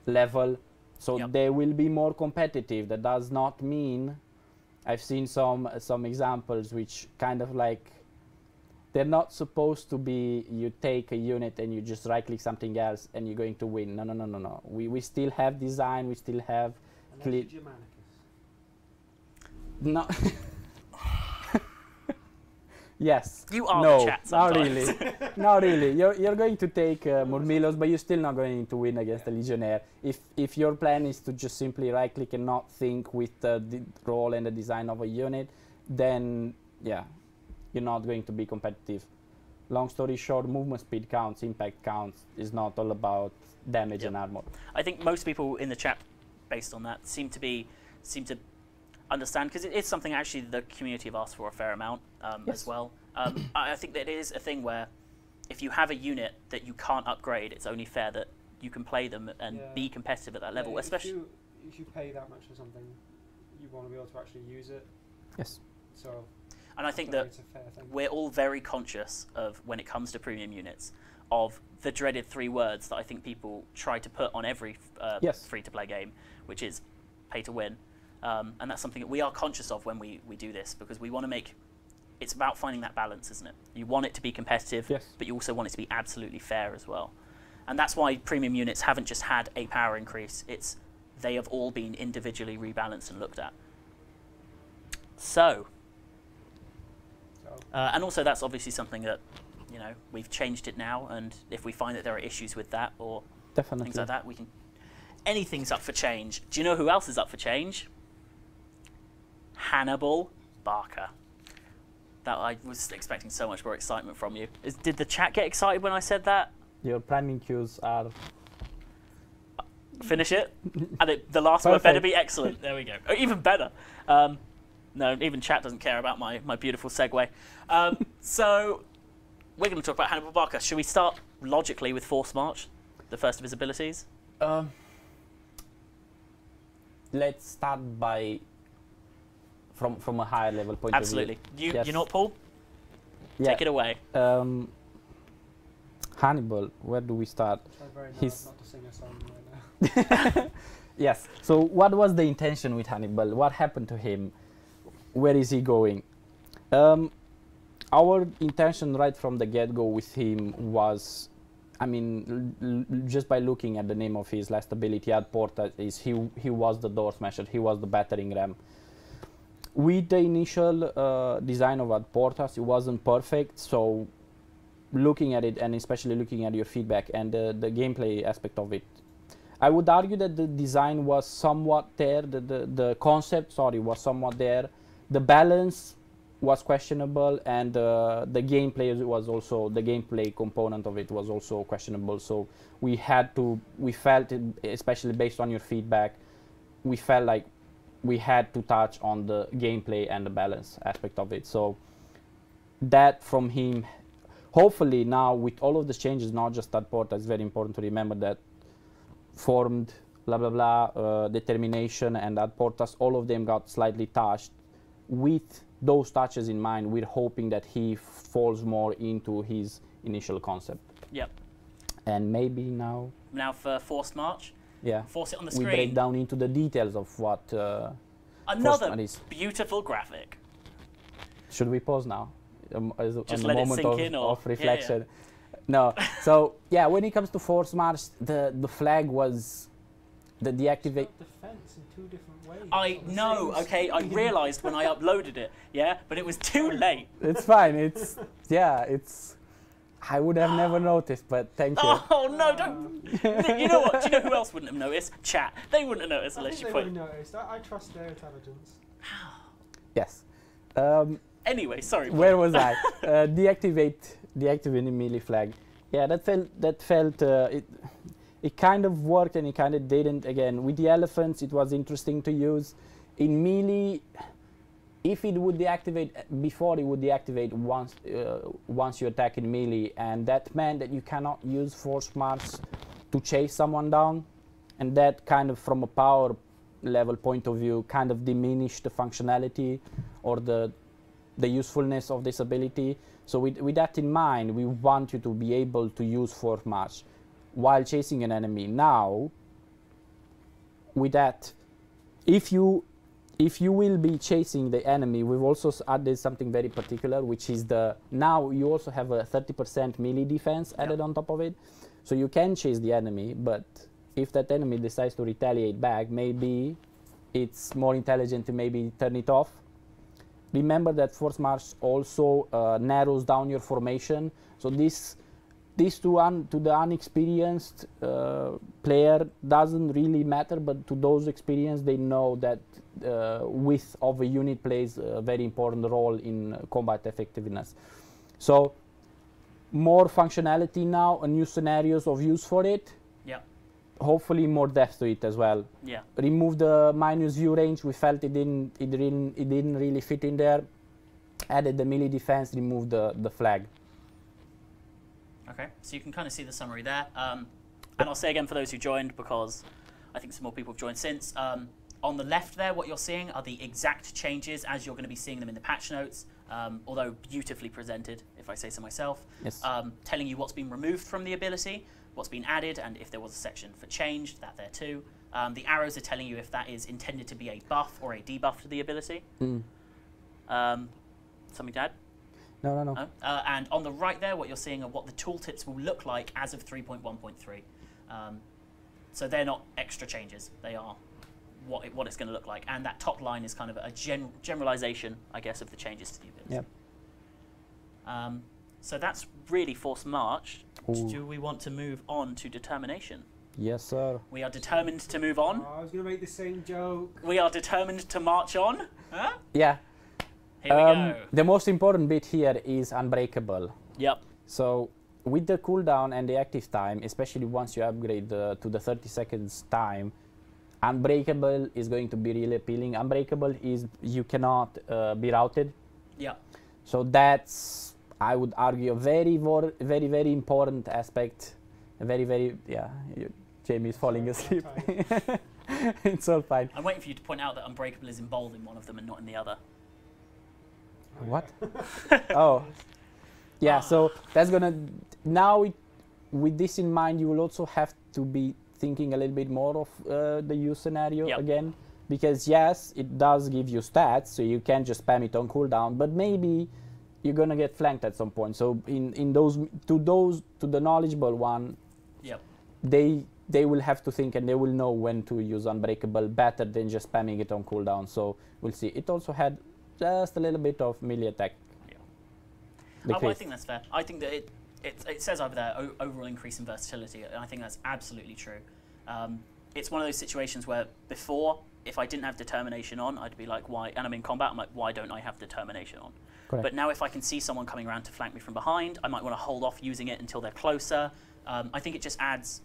level. So yep. they will be more competitive. That does not mean, I've seen some examples which kind of like, they're not supposed to be, you take a unit and you just right click something else and you're going to win. No, no, no, no, no. We still have design, we still have... No. Yes. You are no, the chat not sometimes. really. Not really. You're going to take Murmilos, but you're still not going to win against the Legionnaire. If your plan is to just simply right click and not think with the role and the design of a unit, then yeah, you're not going to be competitive. Long story short, movement speed counts, impact counts. Is not all about damage and armor. I think most people in the chat, based on that, seem to understand, because it is something actually the community have asked for a fair amount as well. I think that it is a thing where if you have a unit that you can't upgrade, it's only fair that you can play them and be competitive at that level. Especially if you pay that much for something, you want to be able to actually use it. Yes. So. And I think that we're all very conscious of, when it comes to premium units, of the dreaded 3 words that I think people try to put on every free-to-play game, which is pay to win. And that's something that we are conscious of when we do this, because we want to make... It's about finding that balance, isn't it? You want it to be competitive, but you also want it to be absolutely fair as well. And that's why premium units haven't just had a power increase. They have all been individually rebalanced and looked at. So... and also that's obviously something that, you know, we've changed it now, and if we find that there are issues with that or things like that, we can... Anything's up for change. Do you know who else is up for change? Hannibal Barker. That I was expecting so much more excitement from you. Did the chat get excited when I said that? Your planning cues are... Finish it? And the last word better be excellent. There we go. Oh, even better. No, even chat doesn't care about my beautiful segue. So we're going to talk about Hannibal Barker. Should we start logically with Force March, the first of his abilities? Let's start by from a higher level point of view. Absolutely. You know what, Paul? Take it away. Hannibal, where do we start? He's not to sing a song right now. Yes. So what was the intention with Hannibal? What happened to him? Where is he going? Our intention right from the get-go with him was, I mean, just by looking at the name of his last ability, Ad Porta, is he was the door smasher, he was the battering ram. With the initial design of Ad Portas, it wasn't perfect, so looking at it, and especially looking at your feedback and the gameplay aspect of it, I would argue that the design was somewhat there, the concept, was somewhat there. The balance was questionable, and the gameplay was also, the gameplay component of it was also questionable. So we felt, especially based on your feedback, we felt like we had to touch on the gameplay and the balance aspect of it. So that from him, hopefully now with all of the changes, not just that port, it's very important to remember that formed, blah, blah, blah, determination and that portas, all of them got slightly touched. With those touches in mind, we're hoping that he falls more into his initial concept. Yep. And maybe now... Now for Forced March? Yeah. Force it on the screen. We break down into the details of what another beautiful graphic. Should we pause now? Just let it sink in, or of reflection. Yeah. No. So yeah, when it comes to Force March, the flag was the deactivate. Defense in two different ways. I know. Okay, I realised when I uploaded it. Yeah, but it was too late. It's fine. It's it's. I would have never noticed, but thank you. Oh no! Don't. You know what? Do you know who else wouldn't have noticed? Chat. They wouldn't have noticed unless you put. They would have noticed. I trust their intelligence. Yes. Anyway, sorry. Where was I? Deactivate melee flag. Yeah, that felt it kind of worked and it kind of didn't. Again, with the elephants, it was interesting to use. In melee, if it would deactivate before, it would deactivate once you attack in melee, and that meant that you cannot use Force March to chase someone down, and that kind of, from a power level point of view, kind of diminished the functionality or the usefulness of this ability. So with that in mind, we want you to be able to use Force March while chasing an enemy. Now, with that, if you will be chasing the enemy, we've also added something very particular, which is now you also have a 30% melee defense added on top of it. So you can chase the enemy, but if that enemy decides to retaliate back, maybe it's more intelligent to maybe turn it off. Remember that Force March also narrows down your formation. So this to the unexperienced player doesn't really matter, but to those experienced, they know that width of a unit plays a very important role in combat effectiveness. So more functionality now, new scenarios of use for it. Yeah. Hopefully more depth to it as well. Yeah. Remove the minus view range. We felt it didn't really fit in there. Added the melee defense. Removed the flag. Okay, so you can kind of see the summary there. And I'll say again for those who joined, because I think some more people have joined since. On the left there, what you're seeing are the exact changes as you're going to be seeing them in the patch notes, although beautifully presented, if I say so myself. Yes. Telling you what's been removed from the ability, what's been added, and if there was a section for change, that there too. The arrows are telling you if that is intended to be a buff or a debuff to the ability. Something to add? No. And on the right there, what you're seeing are what the tooltips will look like as of 3.1.3. So they're not extra changes. They are what it's going to look like. And that top line is kind of a generalization, I guess, of the changes to the ability. Yep. So that's really Force March. Ooh. Do we want to move on to Determination? Yes, sir. We are determined to move on. Oh, I was going to make the same joke. We are determined to march on. Huh? Yeah. Here we go. The most important bit here is Unbreakable. Yep. So with the cooldown and the active time, especially once you upgrade to the 30 seconds time, Unbreakable is going to be really appealing. Unbreakable is you cannot be routed. Yeah. So that's, I would argue, a very, very, very important aspect. A very, very, Jamie is falling asleep. It's all fine. I'm waiting for you to point out that Unbreakable is in bold in one of them and not in the other. What? Oh. Yeah, so that's gonna, now with this in mind, you will also have to be thinking a little bit more of the use scenario again, because yes, it does give you stats, so you can just spam it on cooldown, but maybe you're gonna get flanked at some point. So to the knowledgeable one, they will have to think and they will know when to use Unbreakable better than just spamming it on cooldown. So we'll see. It also had just a little bit of melee attack. Well, I think that's fair. I think that it says over there overall increase in versatility, and I think that's absolutely true. It's one of those situations where before, if I didn't have Determination on, I'd be like, why? And I'm in combat, I'm like, why don't I have Determination on? Correct. But now if I can see someone coming around to flank me from behind, I might want to hold off using it until they're closer. I think it just adds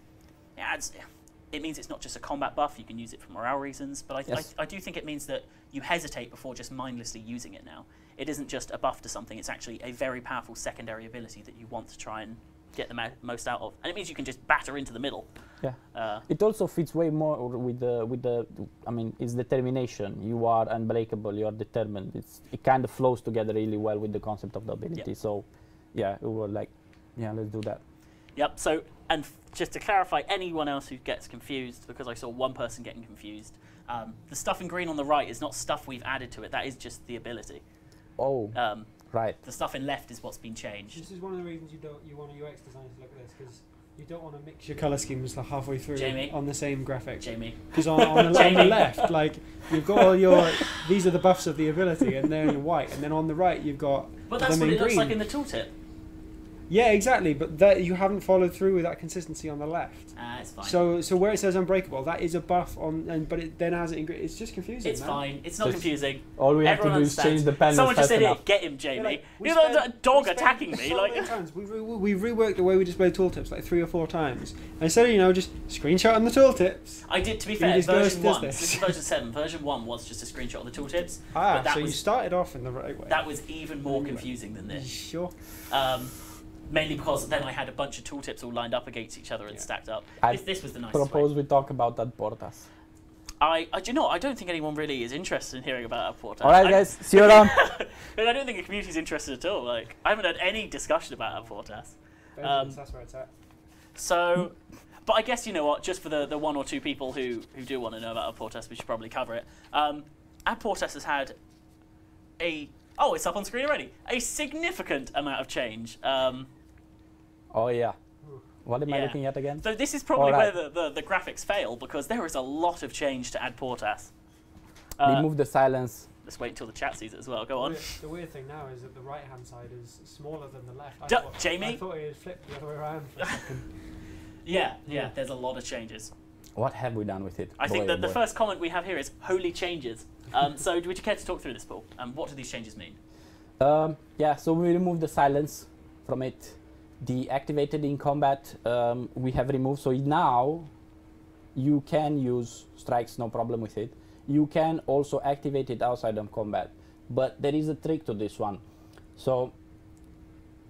it means it's not just a combat buff. You can use it for morale reasons, but I do think it means that you hesitate before just mindlessly using it now. It isn't just a buff to something. It's actually a very powerful secondary ability that you want to try and get the most out of, and it means you can just batter into the middle. Yeah. It also fits way more with the. I mean, it's determination. You are unbreakable. You are determined. It kind of flows together really well with the concept of the ability. Yep. So, yeah, we were like, yeah, let's do that. Yep. So, and just to clarify, anyone else who gets confused, because I saw one person getting confused, the stuff in green on the right is not stuff we've added to it. That is just the ability. Oh. Right. The stuff in left is what's been changed. This is one of the reasons you want a UX designer to look at this, because you don't want to mix your color schemes halfway through on the same graphic. Because on the left, like you've got all your these are the buffs of the ability, and they're in white, and then on the right you've got. But that's what it looks like in the tooltip. Yeah, exactly. But that you haven't followed through with that consistency on the left. It's fine. So where it says unbreakable, that is a buff on, but it then has it in green. It's just confusing. It's fine. It's not confusing. All we have to do is change the panel. Someone just said it. Get him, Jamie. Like, you're a dog attacking me. So many times. We reworked the way we display tooltips like 3 or 4 times. And instead of just screenshot on the tooltips. I did, to be fair, version 1. This is version 7. Version 1 was just a screenshot of the tooltips. So you started off in the right way. That was even more confusing than this. Sure. Mainly because then I had a bunch of tooltips all lined up against each other and stacked up. This was the nicest propose way. We talk about that Portas. Do you know, I don't think anyone really is interested in hearing about Portas. Alright guys, see you around. I don't think the community is interested at all. Like, I haven't had any discussion about Portas. That's where it's at. So, but I guess, you know what, just for the 1 or 2 people who do want to know about Portas, we should probably cover it. Portas has had it's up on screen already. A significant amount of change. Oh yeah. What am I looking at again? So this is probably where the graphics fail, because there is a lot of change to add Portas. Remove the silence. Let's wait until the chat sees it as well. Go on. The weird thing now is that the right-hand side is smaller than the left. Jamie? I thought it had flipped the other way around for a second. Yeah, there's a lot of changes. What have we done with it? I think that the first comment we have here is holy changes. So would you care to talk through this, Paul? What do these changes mean? So we removed the silence from it. Deactivated in combat, we have removed. So now you can use strikes, no problem with it. You can also activate it outside of combat. But there is a trick to this one. So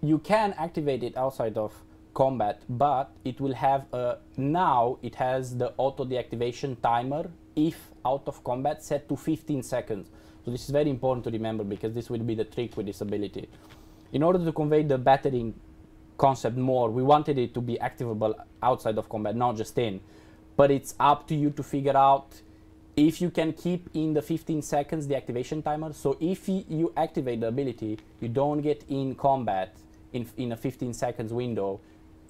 you can activate it outside of combat, but it will have now it has the auto deactivation timer if out of combat set to 15 seconds. So this is very important to remember, because this will be the trick with this ability. In order to convey the battering concept more, we wanted it to be activable outside of combat, not just in. But it's up to you to figure out if you can keep in the 15 seconds the activation timer. So if you activate the ability, you don't get in combat in a 15 seconds window,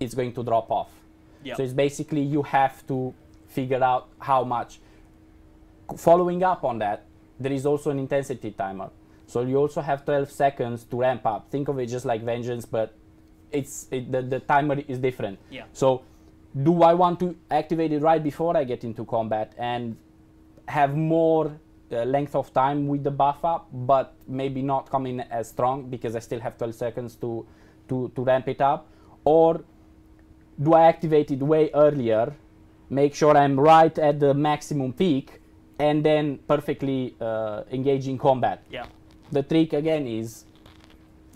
it's going to drop off. Yep. So it's basically you have to figure out how much. Following up on that, there is also an intensity timer. So you also have 12 seconds to ramp up. Think of it just like Vengeance, but the timer is different. Yeah. So do I want to activate it right before I get into combat and have more length of time with the buff up, but maybe not come in as strong because I still have 12 seconds to ramp it up? Or do I activate it way earlier, make sure I'm right at the maximum peak, and then perfectly engage in combat? Yeah. The trick again is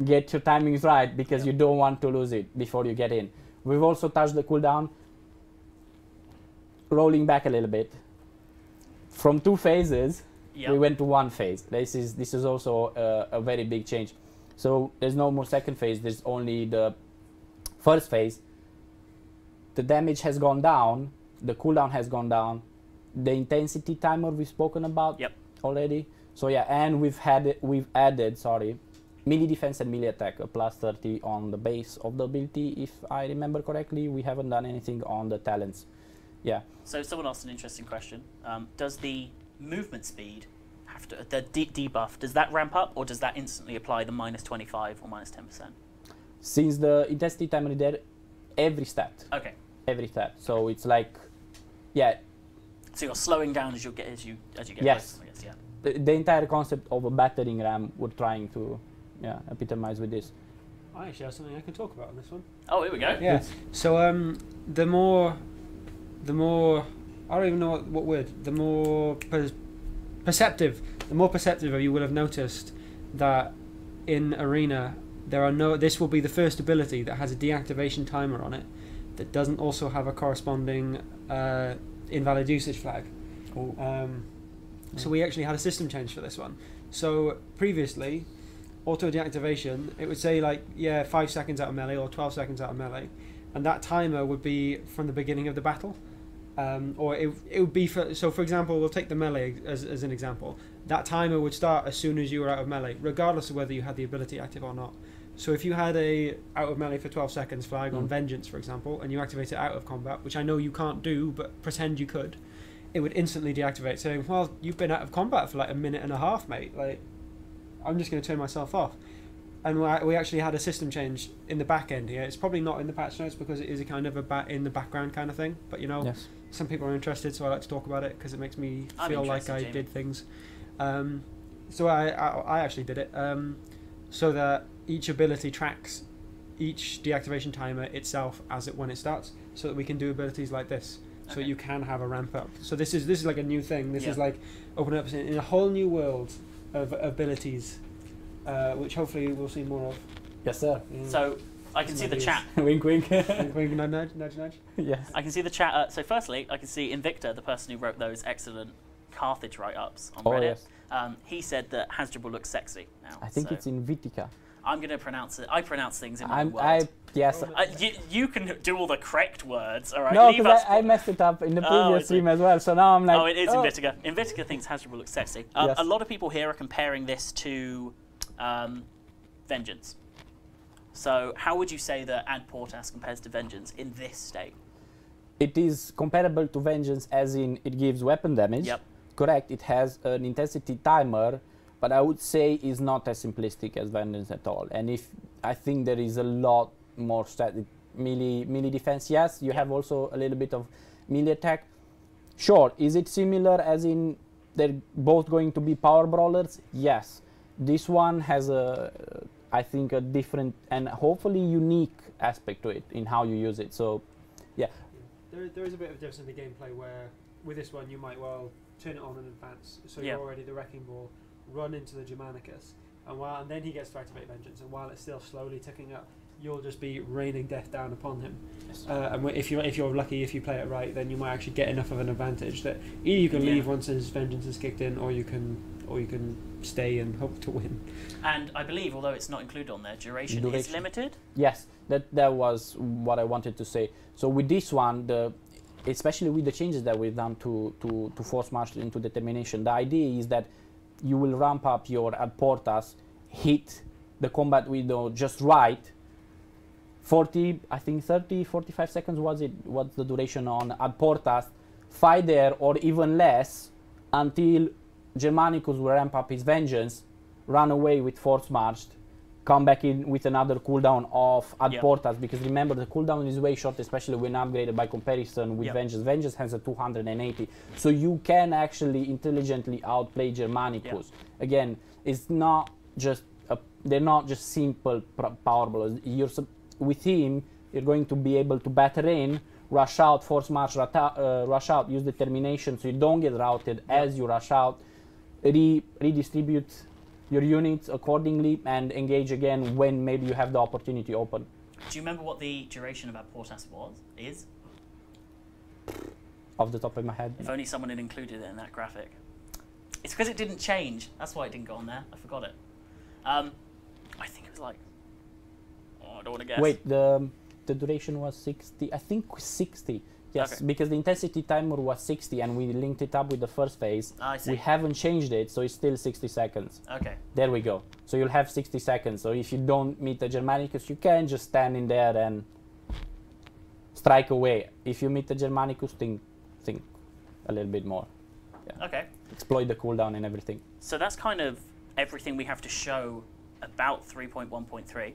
get your timings right, because you don't want to lose it before you get in. We've also touched the cooldown. Rolling back a little bit. From 2 phases, we went to 1 phase. This is also a very big change. So there's no more second phase, there's only the first phase. The damage has gone down, the cooldown has gone down, the intensity timer we've spoken about already. So yeah, and we've added melee defense and melee attack, a plus 30 on the base of the ability, if I remember correctly. We haven't done anything on the talents. Yeah. So someone asked an interesting question. Does the movement speed have to, the debuff, does that ramp up, or does that instantly apply the minus 25 or minus 10%? Since the intensity timer is there, every stat. Okay. Every stat. So it's like, yeah. So you're slowing down as you get yes. closer, I guess, yeah. The entire concept of a battering ram we're trying to epitomize with this. I actually have something I can talk about on this one. Oh, here we go. Yeah. So the more I don't even know what word. The more perceptive. The more perceptive of you will have noticed that in Arena there are no. This will be the first ability that has a deactivation timer on it that doesn't also have a corresponding invalid usage flag. So we actually had a system change for this one. So previously, auto deactivation, it would say like 5 seconds out of melee or 12 seconds out of melee, and that timer would be from the beginning of the battle, or it would be for. So for example, we'll take the melee as an example. That timer would start as soon as you were out of melee, regardless of whether you had the ability active or not. So if you had a out of melee for 12 seconds flag on Vengeance, for example, and you activate it out of combat, which I know you can't do, but pretend you could, it would instantly deactivate, saying, well, you've been out of combat for like a minute and a half, mate. Like, I'm just going to turn myself off. And we actually had a system change in the back end here. It's probably not in the patch notes because it is a kind of in the background kind of thing. But, you know, some people are interested, so I like to talk about it because it makes me feel like I did things. So I actually did it so that each ability tracks each deactivation timer itself when it starts, so that we can do abilities like this. So you can have a ramp up. So this is like a new thing. This is like open up in a whole new world of abilities, which hopefully we'll see more of. Yes, sir. So I can see the chat. Wink, wink. Wink, wink, nudge, nudge, nudge. Yes. I can see the chat. So firstly, I can see Invicta, the person who wrote those excellent Carthage write-ups on Reddit. Yes. He said that Hasdrubal looks sexy now. I think it's in Vitica. I'm going to pronounce it. I pronounce things in my own words. Yes. You can do all the correct words, all right? No, because I messed it up in the previous stream as well, so now I'm like... Oh, it is Invitica. Invitica thinks Hasdrubal looks sexy. A lot of people here are comparing this to Vengeance. So how would you say that Ad Portas compares to Vengeance in this state? It is comparable to Vengeance as in it gives weapon damage. Yep. Correct, it has an intensity timer, but I would say is not as simplistic as Vengeance at all. And I think there is a lot more static melee defense. Yes, you have also a little bit of melee attack. Sure, is it similar as in they're both going to be power brawlers? Yes. This one has I think a different and hopefully unique aspect to it in how you use it. So, yeah. There is a bit of difference in the gameplay where with this one you might well turn it on in advance, so you're already the Wrecking Ball, run into the Germanicus, and then he gets to activate Vengeance, and while it's still slowly ticking up, you'll just be raining death down upon him. Yes. And if you're lucky, if you play it right, then you might actually get enough of an advantage that either you can leave once his Vengeance is kicked in, or you can stay and hope to win. And I believe, although it's not included on there, duration is limited. Yes, that was what I wanted to say. So with this one, especially with the changes that we've done to Force Marshal into Determination, the idea is that you will ramp up your Ad Portas, hit the combat window just right. 40, I think 30, 45 seconds what's the duration on Ad Portas, fight there or even less until Germanicus will ramp up his Vengeance, run away with Force Marched, come back in with another cooldown of Ad Portas, because remember the cooldown is way short, especially when upgraded by comparison with Vengeance. Vengeance has a 280, so you can actually intelligently outplay Germanicus. Again, it's not just they're not just simple power blows. With him, you're going to be able to batter in, rush out, force march, rush out, use determination so you don't get routed as you rush out, redistribute your units accordingly, and engage again when maybe you have the opportunity open. Do you remember what the duration of Ad Portas is? Off the top of my head. If only someone had included it in that graphic. It's because it didn't change. That's why it didn't go on there. I forgot it. I think it was like... Oh, I don't want to guess. Wait, the duration was 60. I think 60. Yes, okay. Because the intensity timer was 60 and we linked it up with the first phase. I see. We haven't changed it, so it's still 60 seconds. Okay. There we go. So you'll have 60 seconds. So if you don't meet the Germanicus, you can just stand in there and strike away. If you meet the Germanicus, think a little bit more. Yeah. Okay. Exploit the cooldown and everything. So that's kind of everything we have to show about 3.1.3.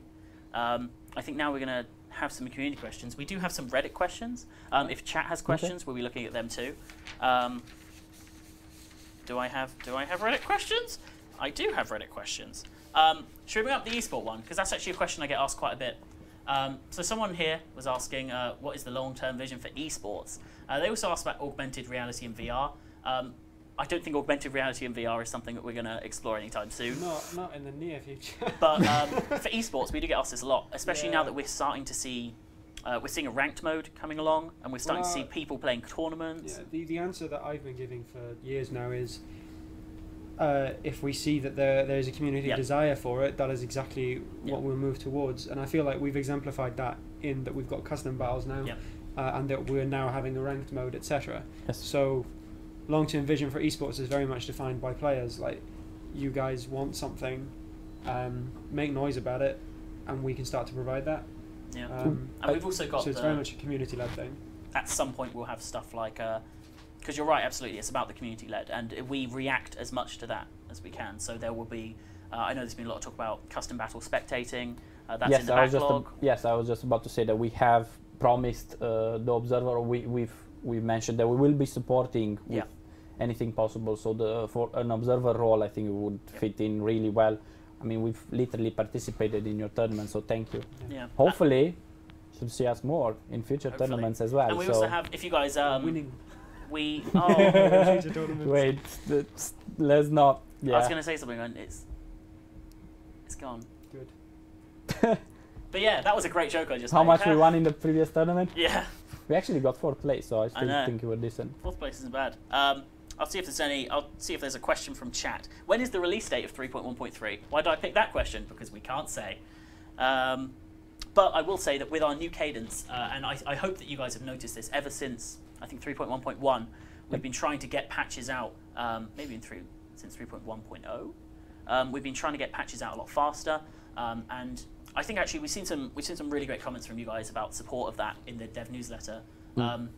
I think now we're going to have some community questions. We do have some Reddit questions. If chat has questions, we'll be looking at them too. Do I have Reddit questions? I do have Reddit questions. Should we bring up the esport one? Because that's actually a question I get asked quite a bit. So someone here was asking, what is the long-term vision for esports? They also asked about augmented reality and VR. I don't think augmented reality and VR is something that we're going to explore anytime soon. Not in the near future. But for esports, we do get asked this a lot, especially now that we're starting to see, we're seeing a ranked mode coming along, and we're starting to see people playing tournaments. Yeah, the answer that I've been giving for years now is, if we see that there is a community desire for it, that is exactly what we'll move towards. And I feel like we've exemplified that in that we've got custom battles now, and that we're now having a ranked mode, etc. Yes. So long-term vision for esports is very much defined by players. Like, you guys want something, make noise about it, and we can start to provide that. Yeah. And we've also got, so it's very much a community-led thing. At some point we'll have stuff like, because you're right, absolutely, it's about the community-led, and we react as much to that as we can. So there will be, I know there's been a lot of talk about custom battle spectating, that's in the backlog. Yes, I was just about to say that we have promised the observer, we've mentioned that we will be supporting with anything possible. So for an observer role, I think it would fit in really well. I mean, we've literally participated in your tournament, so thank you. Yeah. Hopefully, should see us more in future tournaments as well. And we also have, if you guys winning, wait, let's not. Yeah. I was going to say something, and it's gone. Good. But yeah, that was a great joke I just How made. much we won in the previous tournament? Yeah. We actually got 4th place, so I still think we were decent. 4th place isn't bad. I'll see if there's a question from chat. When is the release date of 3.1.3? Why did I pick that question? Because we can't say. But I will say that with our new cadence, and I hope that you guys have noticed this, ever since I think 3.1.1, we've been trying to get patches out. Maybe since 3.1.0, we've been trying to get patches out a lot faster. And I think actually we've seen some really great comments from you guys about support of that in the dev newsletter. And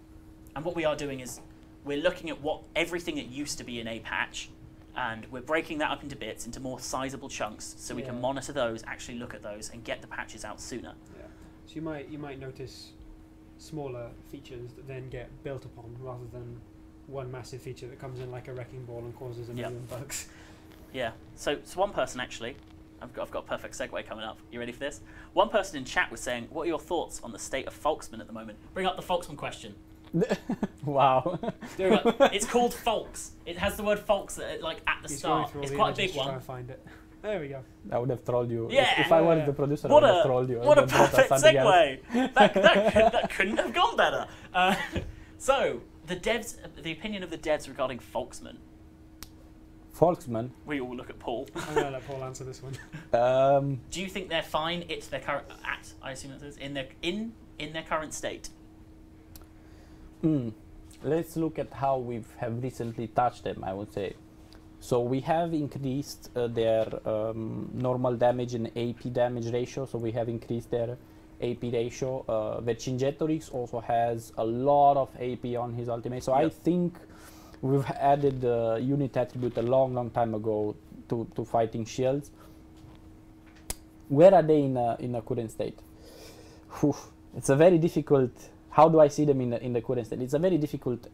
what we are doing is we're looking at everything that used to be in a patch, and we're breaking that up into bits, into more sizable chunks, so we can monitor those, actually look at those, and get the patches out sooner. Yeah. So you might notice smaller features that then get built upon, rather than one massive feature that comes in like a wrecking ball and causes a million bugs. Yeah. So one person actually, I've got a perfect segue coming up. You ready for this? One person in chat was saying, "What are your thoughts on the state of Folksman at the moment?" Bring up the Folksman question. Wow. It's called Folks. It has the word Folks at the start. It's quite a big one. Try and find it. There we go. I would have trolled you. Yeah. If I wanted the producer, I would have trolled you. What a perfect segue. that couldn't have gone better. So the opinion of the devs regarding Folksman. Folksman. We all look at Paul. I'm gonna let Paul answer this one. Do you think they're fine? It's their current I assume it is in their current state. Let's look at how we have recently touched them, I would say. So we have increased their normal damage and AP damage ratio, so we have increased their AP ratio. Vercingetorix also has a lot of AP on his ultimate, so I think we've added the unit attribute a long time ago to fighting shields. Where are they in a current state? It's a very difficult. How do I see them in the current state? It's a very difficult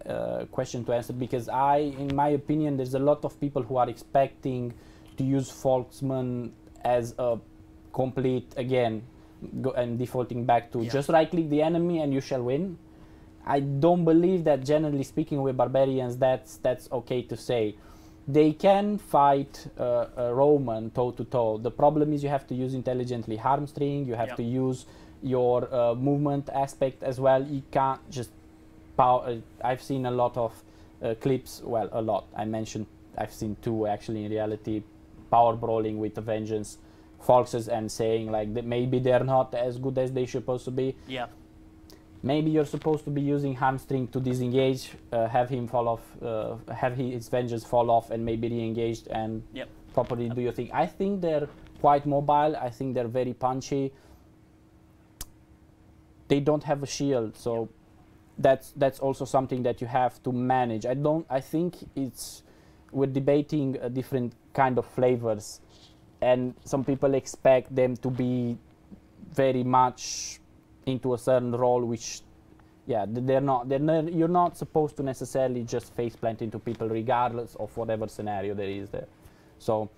question to answer, because in my opinion, there's a lot of people who are expecting to use Folksman as a complete, again, and defaulting back to just right-click the enemy and you shall win. I don't believe that, generally speaking, with barbarians, that's okay to say. They can fight a Roman toe-to-toe. The problem is you have to use intelligently harmstring, you have to use your movement aspect as well. You can't just power. I've seen a lot of clips, well, a lot. I've seen 2 actually in reality, power brawling with a vengeance, Folxes, and saying like that maybe they're not as good as they supposed to be. Yeah. Maybe you're supposed to be using hamstring to disengage, have him fall off, have his vengeance fall off, and maybe re-engaged and properly do your thing. I think they're quite mobile. I think they're very punchy. They don't have a shield, so that's also something that you have to manage. I think we're debating a different kind of flavors, and some people expect them to be very much into a certain role, which they're not. You're not supposed to necessarily just face plant into people regardless of whatever scenario there is there. So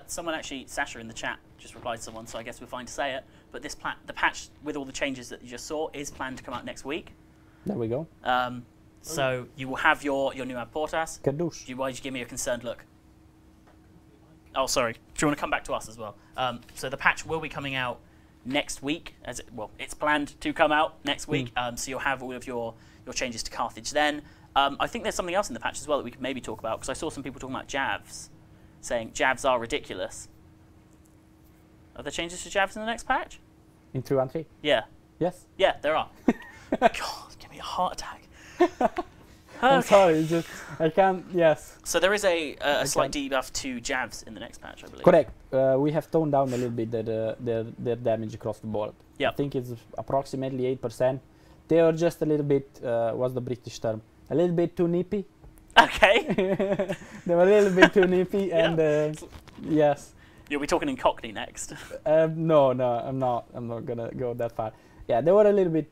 Someone actually, Sasha in the chat, just replied to someone, so I guess we're fine to say it. But the patch with all the changes that you just saw is planned to come out next week. There we go. So you will have your new ad portas. Kadoosh. Why did you give me a concerned look? Oh, sorry. Do you want to come back to us as well? So the patch will be coming out next week. It's planned to come out next week. So you'll have all of your changes to Carthage then. I think there's something else in the patch as well that we could maybe talk about, because I saw some people talking about javs, saying javs are ridiculous. Are there changes to javs in the next patch? In 313? Yeah. Yes. Yeah, there are. God, give me a heart attack. I'm sorry, it's just, I can't, yes. So there is a slight debuff to javs in the next patch, I believe. Correct. We have toned down a little bit their damage across the board. Yep. I think it's approximately 8%. They are just a little bit, what's the British term? A little bit too nippy. Okay. They were a little bit too nippy, and yes. You'll be talking in Cockney next. No, I'm not gonna go that far. Yeah, they were a little bit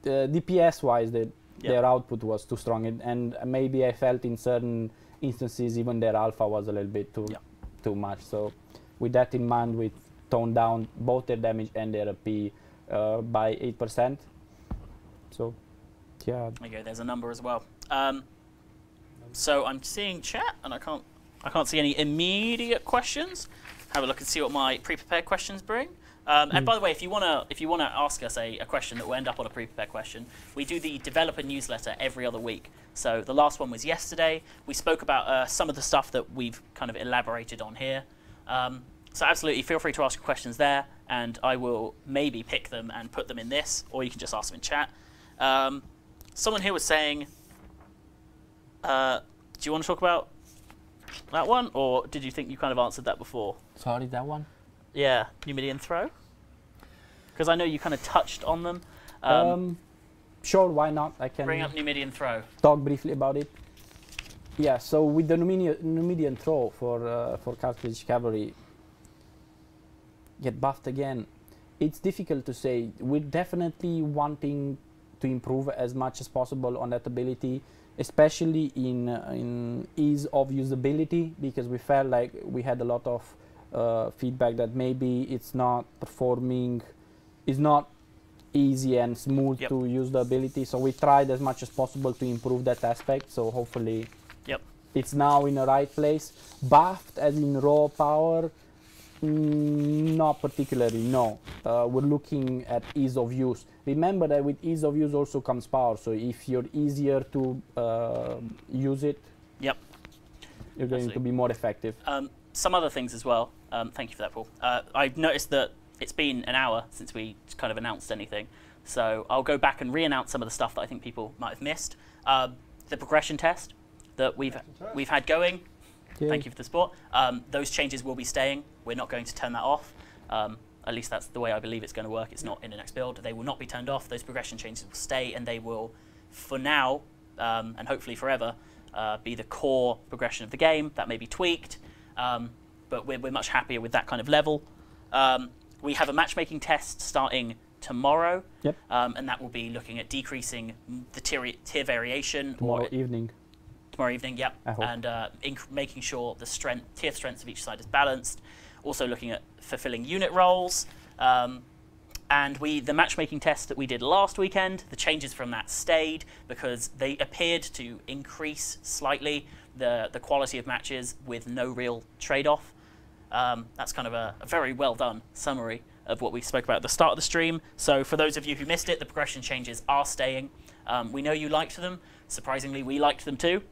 DPS-wise. Their output was too strong, and maybe I felt in certain instances even their alpha was a little bit too much. So, with that in mind, we toned down both their damage and their AP by 8%. So, yeah. Okay, there's a number as well. So I'm seeing chat, and I can't see any immediate questions. Have a look and see what my pre-prepared questions bring. And by the way, if you wanna ask us a question that will end up on a pre-prepared question, we do the developer newsletter every other week. So the last one was yesterday. We spoke about some of the stuff that we've kind of elaborated on here. So absolutely, feel free to ask your questions there, and I will maybe pick them and put them in this, or you can just ask them in chat. Someone here was saying, do you want to talk about that one, or did you think you kind of answered that before? Sorry, that one? Yeah, Numidian Throw? Because I know you kind of touched on them. Sure, why not? I can bring up Numidian Throw. Talk briefly about it. Yeah, so with the Numidian Throw for Carthage Cavalry, get buffed again. It's difficult to say. We're definitely wanting to improve as much as possible on that ability, especially in ease of usability, because we felt like we had a lot of feedback that maybe it's not performing, it's not easy and smooth to use the ability. So we tried as much as possible to improve that aspect. So hopefully it's now in the right place. Buffed as in raw power, not particularly, no. We're looking at ease of use. Remember that with ease of use also comes power. So if you're easier to use it, you're going to be more effective. Some other things as well. Thank you for that, Paul. I've noticed that it's been an hour since we kind of announced anything. So I'll go back and re-announce some of the stuff that I think people might have missed. The progression test that we've had going. Yay. Thank you for the support. Those changes will be staying. We're not going to turn that off. At least that's the way I believe it's going to work. It's not in the next build. They will not be turned off. Those progression changes will stay, and they will, for now, and hopefully forever, be the core progression of the game. That may be tweaked, but we're much happier with that kind of level. We have a matchmaking test starting tomorrow, and that will be looking at decreasing the tier variation. Tomorrow evening, and making sure the tier strengths of each side is balanced. Also looking at fulfilling unit roles. And the matchmaking test that we did last weekend, the changes from that stayed because they appeared to increase slightly the quality of matches with no real trade-off. That's kind of a very well done summary of what we spoke about at the start of the stream. So for those of you who missed it, the progression changes are staying. We know you liked them. Surprisingly, we liked them too.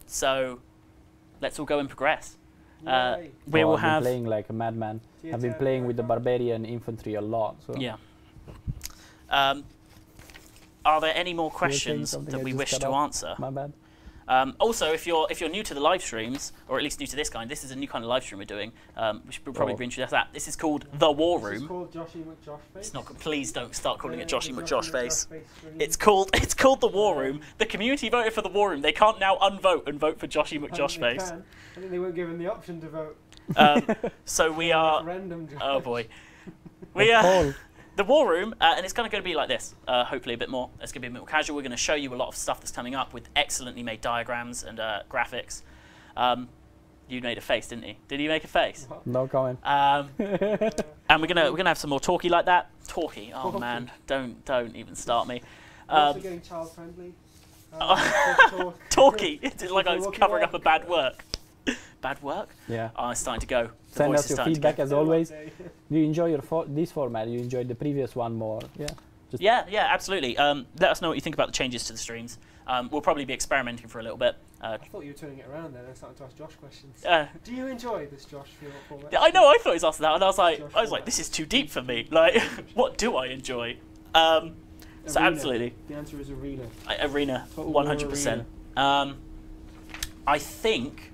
So let's all go and progress. We will have been playing like a madman. I've been playing with the barbarian infantry a lot. So. Yeah. Are there any more questions that we wish to answer? My bad. Also, if you're new to the live streams, or at least new to this kind, this is a new kind of live stream we're doing. We should probably reintroduce that. This is called The War Room. This is called Joshy McJoshface. It's not. Please don't start calling it Joshy McJoshface. It's called The War Room. The community voted for The War Room. They can't now unvote and vote for Joshy McJoshface. I think they weren't given the option to vote. So we are. Oh boy. We are. The War Room, and it's kind of going to be like this, hopefully a bit more. It's going to be a bit more casual. We're going to show you a lot of stuff that's coming up with excellently made diagrams and graphics. You made a face, didn't you? Did you make a face? No comment. And we're gonna have some more talkie like that. Talkie. Oh man, don't even start me. Also getting child friendly. Talkie. It's like I was covering up a bad work. Bad work? Yeah. Oh, it's starting to go. The Send voice us is your starting to feedback go. as always. Do you enjoy this format? You enjoyed the previous one more? Yeah. Yeah, absolutely. Let us know what you think about the changes to the streams. We'll probably be experimenting for a little bit. I thought you were turning it around then and starting to ask Josh questions. Do you enjoy this Josh format? I know. I thought he was asking that, and I was like, this is too deep for me. Like, what do I enjoy? So absolutely. The answer is Arena. Arena, 100%. I think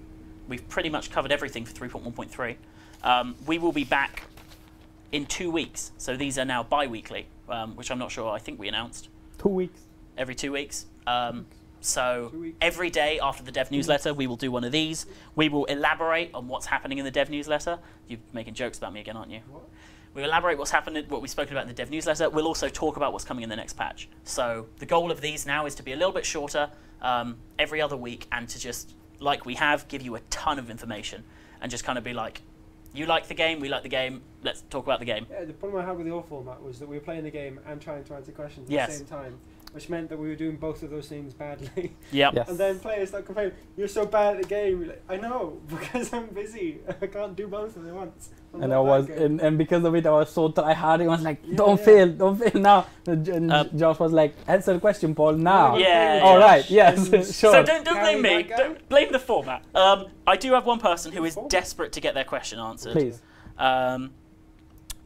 we've pretty much covered everything for 3.1.3. We will be back in 2 weeks. So these are now bi-weekly, which I'm not sure. I think we announced. 2 weeks. Every 2 weeks. So every day after the dev newsletter, we will do one of these. We will elaborate on what's happening in the dev newsletter. You're making jokes about me again, aren't you? What? We'll elaborate what's happened, what we've spoken about in the dev newsletter. We'll also talk about what's coming in the next patch. So the goal of these now is to be a little bit shorter every other week, and to just, like we have, give you a ton of information and just kind of be like, you like the game, we like the game, let's talk about the game. Yeah, the problem I had with the old format was that we were playing the game and trying to answer questions at Yes. the same time, which meant that we were doing both of those things badly. Yep. Yes. And then players start complaining, you're so bad at the game. You're like, I know, because I'm busy. I can't do both of them at once. And and because of it, I was so try-harding. I was like, Yeah, don't fail now. And Josh was like, answer the question, Paul, now. Yeah. All right, yes, sure. So don't blame me. Carry my Don't blame the format. I do have one person who is desperate to get their question answered. Please.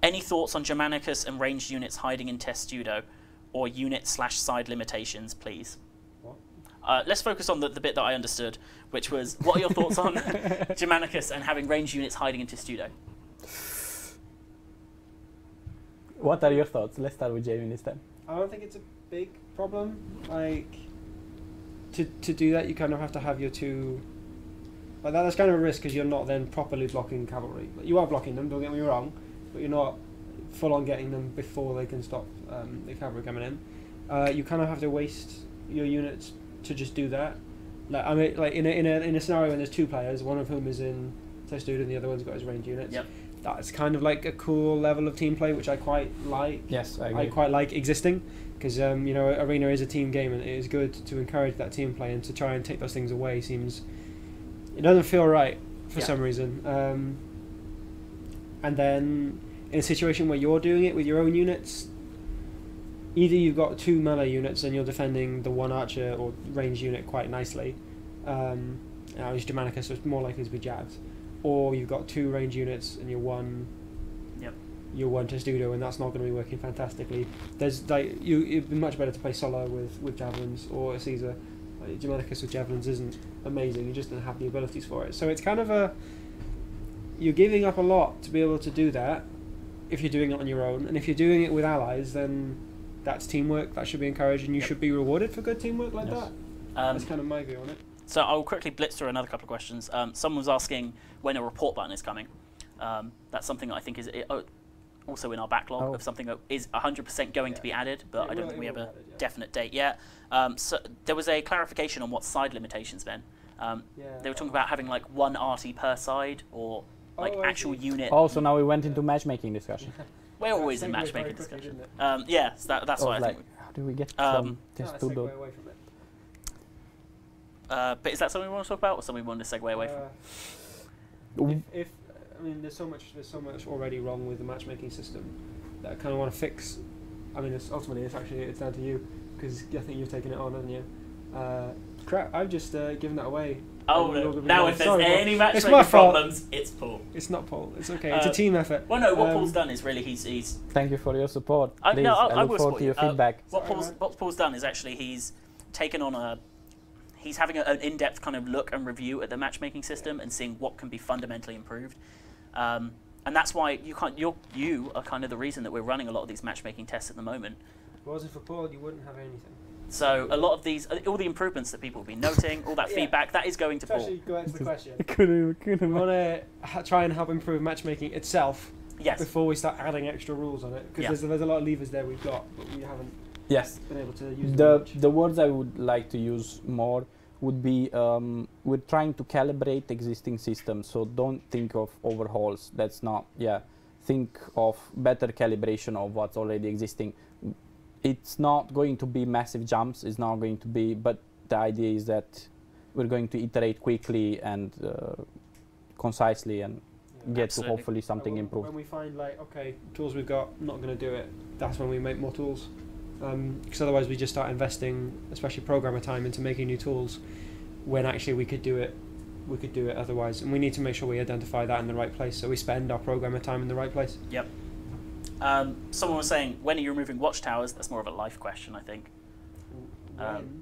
Any thoughts on Germanicus and ranged units hiding in test pseudo, or unit/side limitations, please? What? Let's focus on the bit that I understood, which was, what are your thoughts on Germanicus and having ranged units hiding into pseudo? What are your thoughts? Let's start with Jamie this time. I don't think it's a big problem. Like, to do that, you kind of have to have your two. But that's kind of a risk because you're not then properly blocking cavalry. But you are blocking them. Don't get me wrong, but you're not full on getting them before they can stop the cavalry coming in. You kind of have to waste your units to just do that. Like, I mean, like in a scenario when there's two players, one of whom is in test dude and the other one's got his ranged units. Yep. That's kind of like a cool level of team play, which I quite like. Yes, I agree. I quite like existing because you know, Arena is a team game and it is good to encourage that team play, and to try and take those things away seems, it doesn't feel right for some reason. And then in a situation where you're doing it with your own units, either you've got two melee units and you're defending the one archer or ranged unit quite nicely. Now he's Germanicus, so it's more likely to be jabs. Or you've got two range units and you're one testudo, and that's not going to be working fantastically. There's like it'd be much better to play solo with javelins, or a Caesar. Like, Germanicus with javelins isn't amazing. You just don't have the abilities for it. So it's kind of you're giving up a lot to be able to do that if you're doing it on your own, and if you're doing it with allies, then that's teamwork. That should be encouraged, and you should be rewarded for good teamwork like that. That's kind of my view on it. So I'll quickly blitz through another couple of questions. Someone was asking when a report button is coming. That's something that I think is also in our backlog of something that is 100% going to be added, but I don't think we have a definite date yet. So there was a clarification on what side limitations meant. They were talking about having like one arty per side, or like actual unit. Also, now we went into matchmaking discussion. We're always in matchmaking discussion. Yeah, so that's why I think. How do we get from this to the... But is that something we want to talk about, or something we want to segue away from? If I mean, there's so much already wrong with the matchmaking system that I kind of want to fix. I mean, ultimately it's down to you, because I think you've taken it on, haven't you? Crap! I've just given that away. Oh no! Now if there's any it's matchmaking my fault. problems, it's Paul. It's not Paul. It's okay. It's a team effort. Well, no. What Paul's done is really he's. Thank you for your support. Please, No, I I look will forward support to you. your feedback. What Paul's done is actually he's taken on he's having an in-depth kind of look and review at the matchmaking system and seeing what can be fundamentally improved. And that's why you are kind of the reason that we're running a lot of these matchmaking tests at the moment. If it wasn't for Paul, you wouldn't have anything. So a lot of these, all the improvements that people have been noting, all that feedback, that is going to Paul. Actually, go answer the question. Couldn't We want to try and help improve matchmaking itself. Yes. Before we start adding extra rules on it, because there's a lot of levers there we've got, but we haven't been able to use them much. The words I would like to use more would be we're trying to calibrate existing systems. So don't think of overhauls. That's not, think of better calibration of what's already existing. It's not going to be massive jumps. It's not going to be, but the idea is that we're going to iterate quickly and concisely and get to hopefully something improved. When we find like, okay, tools we've got, not going to do it, that's when we make more tools. Because otherwise we just start investing, especially programmer time, into making new tools when actually we could do it otherwise. And we need to make sure we identify that in the right place, so we spend our programmer time in the right place. Yep. Someone was saying, when are you removing watchtowers? That's more of a life question, I think.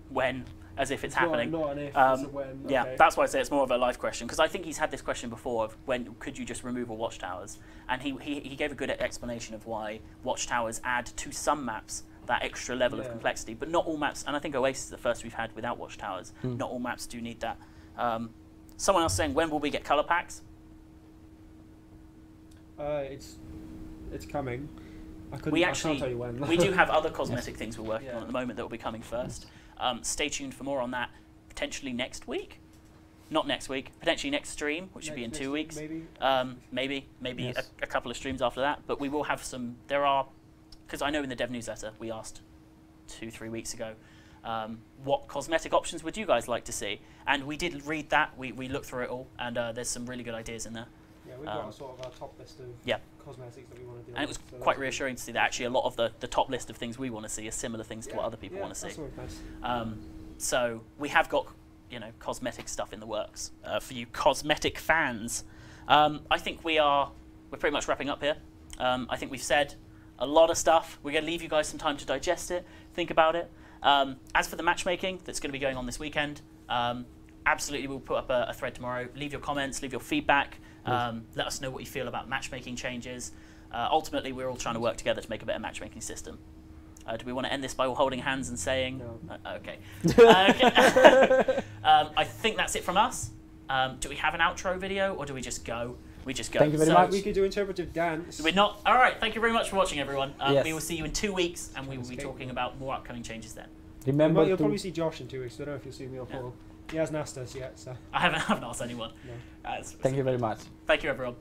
When? As if it's happening. Not an if, it's a when. Yeah, okay. that's why I say it's more of a life question, because I think he's had this question before of when could you just remove all watchtowers, and he gave a good explanation of why watchtowers add to some maps that extra level of complexity, but not all maps, and I think Oasis is the first we've had without watchtowers. Not all maps do need that. Someone else saying, when will we get color packs? It's coming. I can't tell you when. We do have other cosmetic things we're working on at the moment that will be coming first. Stay tuned for more on that, potentially next week. Not next week, potentially next stream, which should be in 2 weeks. Maybe a couple of streams after that. But we will have some, because I know in the dev newsletter we asked 2-3 weeks ago, what cosmetic options would you guys like to see? And we did read that, we looked through it all, and there's some really good ideas in there. Yeah, we've got a sort of our top list of cosmetics that we want to do. And it was quite reassuring to see that actually a lot of the top list of things we want to see are similar things to what other people want to see. That's always nice. So we have got, cosmetic stuff in the works for you cosmetic fans. I think we're pretty much wrapping up here. I think we've said a lot of stuff. We're going to leave you guys some time to digest it, think about it. As for the matchmaking that's going to be going on this weekend, absolutely we'll put up a thread tomorrow. Leave your comments, leave your feedback. Let us know what you feel about matchmaking changes. Ultimately, we're all trying to work together to make a better matchmaking system. Do we want to end this by all holding hands and saying... No. Okay. I think that's it from us. Do we have an outro video, or do we just go? We just go. Thank you very much. We could do interpretive dance. We're not... All right, thank you very much for watching, everyone. Yes. We will see you in 2 weeks, and we will be talking about more upcoming changes then. Remember You'll probably see Josh in 2 weeks, so I don't know if you'll see me or Paul. He hasn't asked us yet, so... I haven't asked anyone. No. Thank you very much. Thank you, everyone.